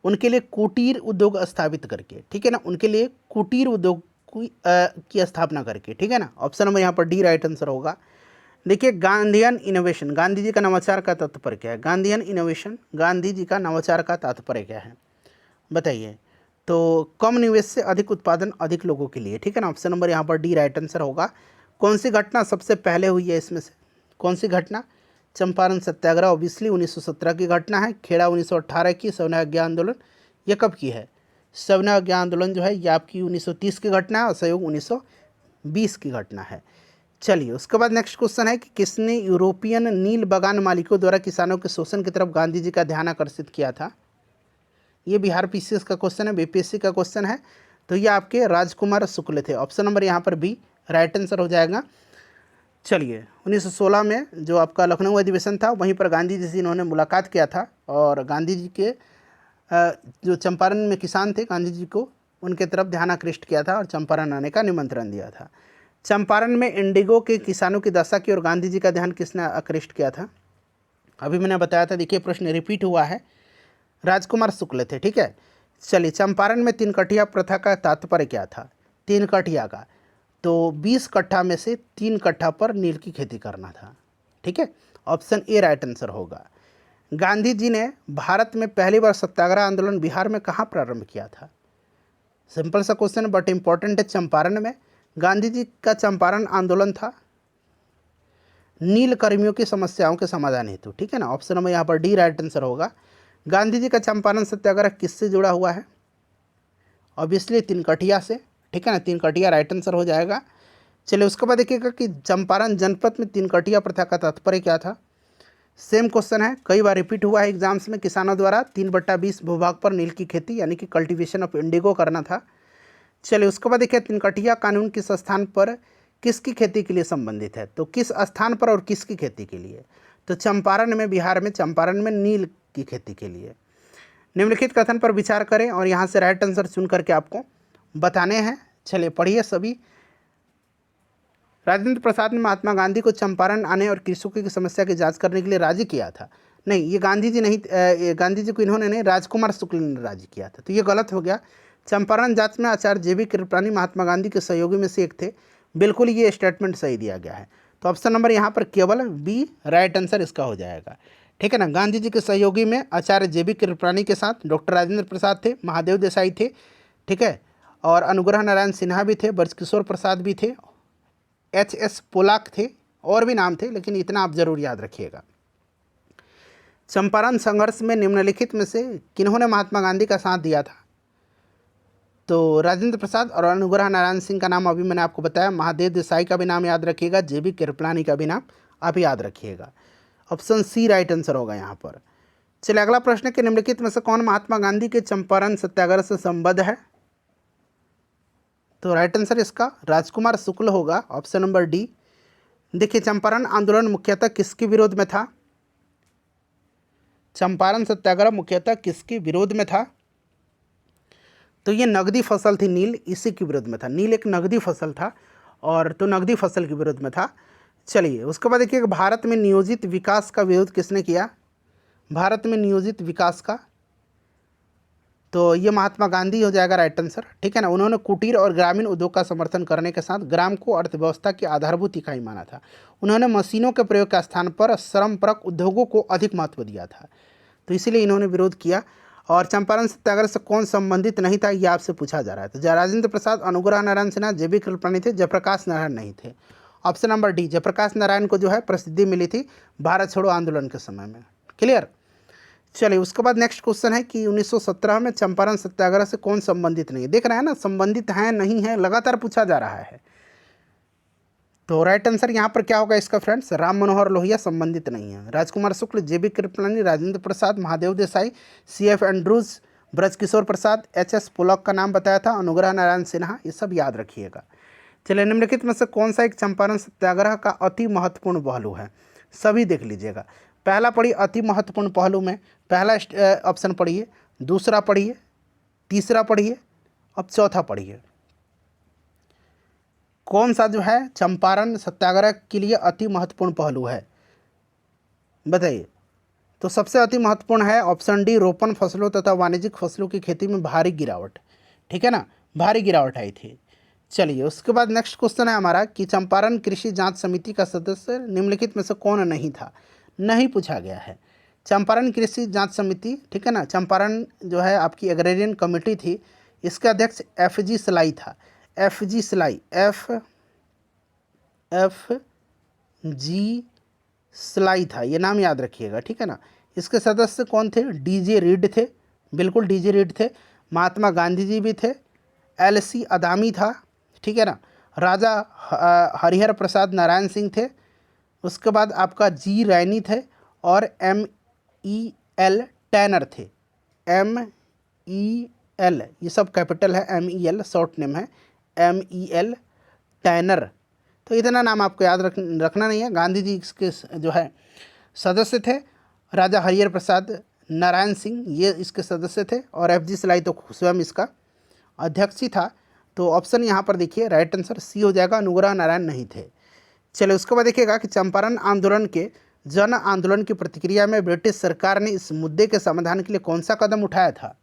उनके लिए कुटीर उद्योग स्थापित करके। ठीक है ना, उनके लिए कुटीर उद्योग की स्थापना करके। ठीक है ना, ऑप्शन नंबर यहाँ पर डी राइट आंसर होगा। देखिए, गांधीयन इनोवेशन, गांधी जी का नवाचार का तात्पर्य क्या है? गांधीयन इनोवेशन, गांधी जी का नवाचार का तात्पर्य क्या है? बताइए। तो कम निवेश से अधिक उत्पादन, अधिक लोगों के लिए। ठीक है ना, ऑप्शन नंबर यहाँ पर डी राइट आंसर होगा। कौन सी घटना सबसे पहले हुई है इसमें से? कौन सी घटना? चंपारण सत्याग्रह ऑब्वियसली 1917 की घटना है। खेड़ा 1918 की। सविनय अवज्ञा आंदोलन ये कब की है? सविनय अवज्ञा आंदोलन जो है ये आपकी 1930 की घटना है और असहयोग 1920 की घटना है। चलिए, उसके बाद नेक्स्ट क्वेश्चन है कि किसने यूरोपियन नील बागान मालिकों द्वारा किसानों के शोषण की तरफ गांधी जी का ध्यान आकर्षित किया था? ये बिहार पीसीएस का क्वेश्चन है, बीपीएससी का क्वेश्चन है। तो ये आपके राजकुमार शुक्ल थे। ऑप्शन नंबर यहाँ पर बी राइट आंसर हो जाएगा। चलिए, 1916 में जो आपका लखनऊ अधिवेशन था, वहीं पर गांधी जी से इन्होंने मुलाकात किया था और गांधी जी के जो चंपारण में किसान थे, गांधी जी को उनके तरफ ध्यान आकृष्ट किया था और चंपारण आने का निमंत्रण दिया था। चंपारण में इंडिगो के किसानों की दशा की और गांधी जी का ध्यान किसने आकृष्ट किया था? अभी मैंने बताया था, देखिए प्रश्न रिपीट हुआ है, राजकुमार शुक्ल थे। ठीक है। चलिए, चंपारण में 3 कठिया प्रथा का तात्पर्य क्या था? 3 कठिया का, तो 20 कट्ठा में से 3 कट्ठा पर नील की खेती करना था। ठीक है, ऑप्शन ए राइट आंसर होगा। गांधी जी ने भारत में पहली बार सत्याग्रह आंदोलन बिहार में कहाँ प्रारंभ किया था? सिंपल सा क्वेश्चन बट इंपॉर्टेंट है। चंपारण में। गांधी जी का चंपारण आंदोलन था नील कर्मियों की समस्याओं के समाधान हेतु। ठीक है ना, ऑप्शन नंबर यहाँ पर डी राइट आंसर होगा। गांधी जी का चंपारण सत्याग्रह किससे जुड़ा हुआ है? ऑब्वियसली 3 कठिया से। ठीक है ना, 3 कठिया राइट आंसर हो जाएगा। चलिए, उसके बाद देखिएगा कि चंपारण जनपद में 3 कठिया प्रथा का तात्पर्य क्या था? सेम क्वेश्चन है, कई बार रिपीट हुआ है एग्जाम्स में। किसानों द्वारा 3/20 भूभाग पर नील की खेती यानी कि कल्टीवेशन ऑफ इंडिगो करना था। चलिए उसके बाद देखिए, तिनकटिया कानून किस स्थान पर किसकी खेती के लिए संबंधित है? तो किस स्थान पर और किसकी खेती के लिए? तो चंपारण में, बिहार में चंपारण में नील की खेती के लिए। निम्नलिखित कथन पर विचार करें और यहाँ से राइट आंसर चुन करके आपको बताने हैं। चलिए पढ़िए सभी। राजेंद्र प्रसाद ने महात्मा गांधी को चंपारण आने और कृषकों की समस्या की जांच करने के लिए राजी किया था। नहीं, ये गांधी जी नहीं, गांधी जी को इन्होंने नहीं, राजकुमार शुक्ल ने राजी किया था, तो ये गलत हो गया। चंपारण जांच में आचार्य जेबी कृपलानी महात्मा गांधी के सहयोगी में से एक थे। बिल्कुल ये स्टेटमेंट सही दिया गया है। तो ऑप्शन नंबर यहाँ पर केवल बी राइट आंसर इसका हो जाएगा। ठीक है ना। गांधी जी के सहयोगी में आचार्य जेबी कृपलानी के साथ डॉक्टर राजेंद्र प्रसाद थे, महादेव देसाई थे, ठीक है, और अनुग्रह नारायण सिन्हा भी थे, ब्रजकिशोर प्रसाद भी थे, HS पोलाक थे, और भी नाम थे, लेकिन इतना आप जरूर याद रखिएगा। चंपारण संघर्ष में निम्नलिखित में से किन्होंने महात्मा गांधी का साथ दिया था? तो राजेंद्र प्रसाद और अनुग्रह नारायण सिंह का नाम अभी मैंने आपको बताया। महादेव देसाई का भी नाम याद रखिएगा, जेबी कृपलानी का भी नाम आप याद रखिएगा। ऑप्शन सी राइट आंसर होगा यहाँ पर। चलिए अगला प्रश्न है कि निम्नलिखित में से कौन महात्मा गांधी के चंपारण सत्याग्रह से संबद्ध है? तो राइट आंसर इसका राजकुमार शुक्ल होगा, ऑप्शन नंबर डी। देखिए, चंपारण आंदोलन मुख्यतः किसके विरोध में था? चंपारण सत्याग्रह मुख्यतः किसके विरोध में था? तो ये नगदी फसल थी नील, इसी के विरोध में था। नील एक नगदी फसल था, और तो नगदी फसल के विरोध में था। चलिए उसके बाद देखिए, भारत में नियोजित विकास का विरोध किसने किया? भारत में नियोजित विकास का, तो ये महात्मा गांधी हो जाएगा राइट आंसर। ठीक है ना। उन्होंने कुटीर और ग्रामीण उद्योग का समर्थन करने के साथ ग्राम को अर्थव्यवस्था की आधारभूत इकाई माना था। उन्होंने मशीनों के प्रयोग के स्थान पर श्रमपरक उद्योगों को अधिक महत्व दिया था, तो इसीलिए इन्होंने विरोध किया। और चंपारण सत्याग्रह से कौन संबंधित नहीं था, ये आपसे पूछा जा रहा है। तो राजेंद्र प्रसाद, अनुग्रह नारायण सिन्हा, जेबी कृपलानी थे, जयप्रकाश नारायण नहीं थे। Option number D, Jayaprakash Narayan को जो है प्रसिद्धि मिली थी भारत छोड़ो आंदोलन के समय में। क्लियर। चलिए उसके बाद नेक्स्ट क्वेश्चन है कि 1917 में चंपारण सत्याग्रह से कौन संबंधित नहीं है? देख रहे हैं ना, संबंधित है नहीं है, लगातार पूछा जा रहा है। तो राइट आंसर यहाँ पर क्या होगा इसका फ्रेंड्स? राम मनोहर लोहिया संबंधित नहीं है। राजकुमार शुक्ल, जेबी कृपलानी, राजेंद्र प्रसाद, महादेव देसाई, CF एंड्रूज, ब्रजकिशोर प्रसाद, HS पोलक का नाम बताया था, अनुग्रह नारायण सिन्हा, ये सब याद रखिएगा। चलिए निम्नलिखित में से कौन सा एक चंपारण सत्याग्रह का अति महत्वपूर्ण पहलू है? सभी देख लीजिएगा। पहला पढ़िए अति महत्वपूर्ण पहलू में, पहला ऑप्शन पढ़िए, दूसरा पढ़िए, तीसरा पढ़िए, अब चौथा पढ़िए। कौन सा जो है चंपारण सत्याग्रह के लिए अति महत्वपूर्ण पहलू है, बताइए। तो सबसे अति महत्वपूर्ण है ऑप्शन डी, रोपण फसलों तथा वाणिज्यिक फसलों की खेती में भारी गिरावट। ठीक है ना, भारी गिरावट आई थी। चलिए उसके बाद नेक्स्ट क्वेश्चन है हमारा कि चंपारण कृषि जांच समिति का सदस्य निम्नलिखित में से कौन नहीं था? नहीं पूछा गया है। चंपारण कृषि जांच समिति, ठीक है ना, चंपारण जो है आपकी एग्रेरियन कमेटी थी, इसका अध्यक्ष FG सलाई था। FG सलाई, FG सलाई था, ये नाम याद रखिएगा। ठीक है ना। इसके सदस्य कौन थे? DJ रीड थे, बिल्कुल DJ रीड थे। महात्मा गांधी जी भी थे, LC अदामी था, ठीक है ना। राजा हरिहर प्रसाद नारायण सिंह थे। उसके बाद आपका G रैनी थे, और MEL टैनर थे। MEL, ये सब कैपिटल है, MEL शॉर्ट नेम है, MEL टैनर। तो इतना नाम आपको याद रखना नहीं है। गांधी जी इसके जो है सदस्य थे। राजा हरिहर प्रसाद नारायण सिंह ये इसके सदस्य थे, और FG सलाई तो स्वयं इसका अध्यक्ष ही था। तो ऑप्शन यहाँ पर देखिए राइट आंसर C हो जाएगा, अनुग्रह नारायण नहीं थे। चलिए उसके बाद देखिएगा कि चंपारण आंदोलन के जन आंदोलन की प्रतिक्रिया में ब्रिटिश सरकार ने इस मुद्दे के समाधान के लिए कौन सा कदम उठाया था?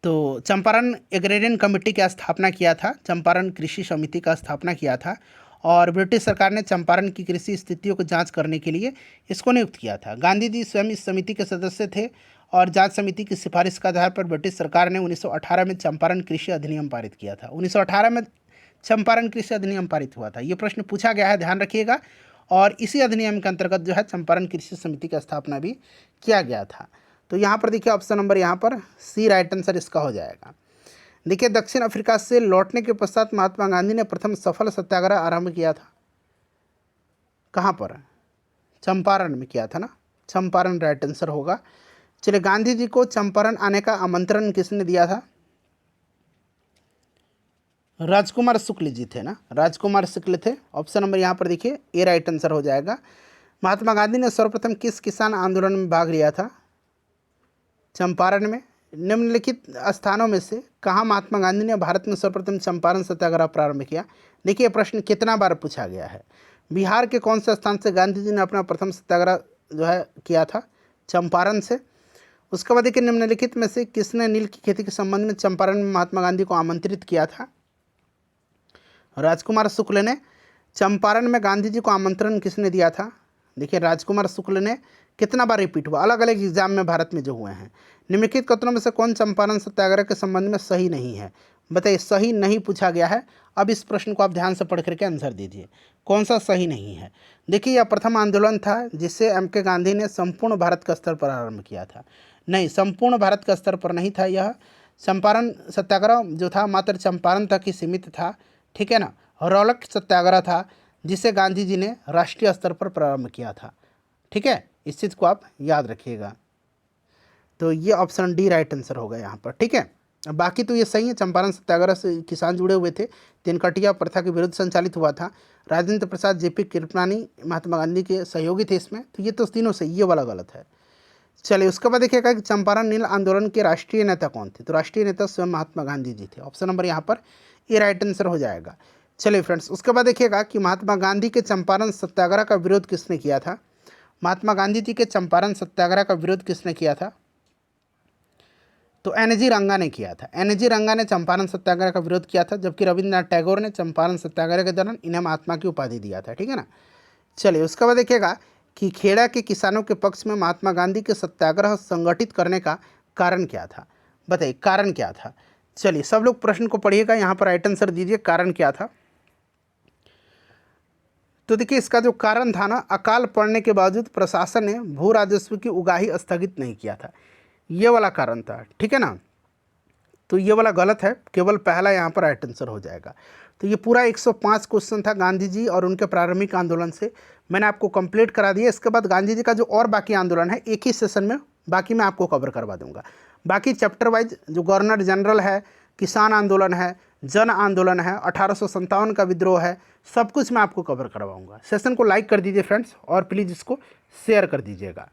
तो चंपारण एग्रेरियन कमेटी की स्थापना किया था, चंपारण कृषि समिति का स्थापना किया था, और ब्रिटिश सरकार ने चंपारण की कृषि स्थितियों को जांच करने के लिए इसको नियुक्त किया था। गांधी जी स्वयं इस समिति के सदस्य थे, और जांच समिति की सिफारिश के आधार पर ब्रिटिश सरकार ने 1918 में चंपारण कृषि अधिनियम पारित किया था। 1918 में चंपारण कृषि अधिनियम पारित हुआ था। ये प्रश्न पूछा गया है, ध्यान रखिएगा। और इसी अधिनियम के अंतर्गत जो है चंपारण कृषि समिति की स्थापना भी किया गया था। तो यहाँ पर देखिए ऑप्शन नंबर यहाँ पर C राइट आंसर इसका हो जाएगा। देखिए दक्षिण अफ्रीका से लौटने के पश्चात महात्मा गांधी ने प्रथम सफल सत्याग्रह आरंभ किया था। कहाँ पर? चंपारण में किया था ना, चंपारण राइट आंसर होगा। चलिए, गांधी जी को चंपारण आने का आमंत्रण किसने दिया था? राजकुमार शुक्ल जी थे ना, राजकुमार शुक्ल थे। ऑप्शन नंबर यहाँ पर देखिए ए राइट आंसर हो जाएगा। महात्मा गांधी ने सर्वप्रथम किस किसान आंदोलन में भाग लिया था? चंपारण में। निम्नलिखित स्थानों में से कहाँ महात्मा गांधी ने भारत में सर्वप्रथम चंपारण सत्याग्रह प्रारंभ किया? देखिए, प्रश्न कितना बार पूछा गया है। बिहार के कौन से स्थान से गांधी जी ने अपना प्रथम सत्याग्रह जो है किया था? चंपारण से। उसके बाद देखिए, निम्नलिखित में से किसने नील की खेती के संबंध में चंपारण में महात्मा गांधी को आमंत्रित किया था? राजकुमार शुक्ल ने। चंपारण में गांधी जी को आमंत्रण किसने दिया था? देखिए, राजकुमार शुक्ल ने। कितना बार रिपीट हुआ? अलग अलग एग्जाम में भारत में जो हुए हैं। निम्नलिखित कथनों में से कौन चंपारण सत्याग्रह के संबंध में सही नहीं है? बताइए, सही नहीं पूछा गया है। अब इस प्रश्न को आप ध्यान से पढ़ करके आंसर दीजिए, कौन सा सही नहीं है। देखिए, यह प्रथम आंदोलन था जिसे एम.के. गांधी ने संपूर्ण भारत का स्तर पर आरंभ किया था। नहीं, संपूर्ण भारत का स्तर पर नहीं था यह। चंपारण सत्याग्रह जो था मात्र चंपारण तक ही सीमित था, ठीक है ना। रौलट सत्याग्रह था जिसे गांधी जी ने राष्ट्रीय स्तर पर प्रारंभ किया था, ठीक है। इस चीज़ को आप याद रखिएगा। तो ये ऑप्शन डी राइट आंसर होगा यहाँ पर, ठीक है। बाकी तो ये सही है। चंपारण सत्याग्रह से किसान जुड़े हुए थे, तिनकटिया प्रथा के विरुद्ध संचालित हुआ था। राजेंद्र प्रसाद, जेपी कृपलानी महात्मा गांधी के सहयोगी थे इसमें। तो ये तो तीनों सही, ये वाला गलत है। चलिए, उसके बाद देखिएगा कि चंपारण नील आंदोलन के राष्ट्रीय नेता कौन थे? तो राष्ट्रीय नेता स्वयं महात्मा गांधी जी थे। ऑप्शन नंबर यहाँ पर ए राइट आंसर हो जाएगा। चलिए फ्रेंड्स, उसके बाद देखिएगा कि महात्मा गांधी के चंपारण सत्याग्रह का विरोध किसने किया था? महात्मा गांधी जी के चंपारण सत्याग्रह का विरोध किसने किया था? तो एन.जी. रंगा ने किया था। एन.जी. रंगा ने चंपारण सत्याग्रह का विरोध किया था, जबकि रविंद्रनाथ टैगोर ने चंपारण सत्याग्रह के दौरान इन्हें महात्मा की उपाधि दिया था, ठीक है ना। चलिए, उसके बाद देखिएगा कि खेड़ा के किसानों के पक्ष में महात्मा गांधी के सत्याग्रह संगठित करने का कारण क्या था? बताइए, कारण क्या था? चलिए, सब लोग प्रश्न को पढ़िएगा, यहाँ पर राइट आंसर दीजिए, कारण क्या था। तो देखिए, इसका जो कारण था ना, अकाल पड़ने के बावजूद प्रशासन ने भू राजस्व की उगाही स्थगित नहीं किया था, ये वाला कारण था, ठीक है ना। तो ये वाला गलत है, केवल पहला यहाँ पर राइट आंसर हो जाएगा। तो ये पूरा 105 क्वेश्चन था गांधी जी और उनके प्रारंभिक आंदोलन से, मैंने आपको कंप्लीट करा दिया। इसके बाद गांधी जी का जो और बाकी आंदोलन है एक ही सेशन में बाकी मैं आपको कवर करवा दूंगा। बाकी चैप्टर वाइज जो गवर्नर जनरल है, किसान आंदोलन है, जन आंदोलन है, 1857 का विद्रोह है, सब कुछ मैं आपको कवर करवाऊंगा। सेशन को लाइक कर दीजिए फ्रेंड्स, और प्लीज़ इसको शेयर कर दीजिएगा।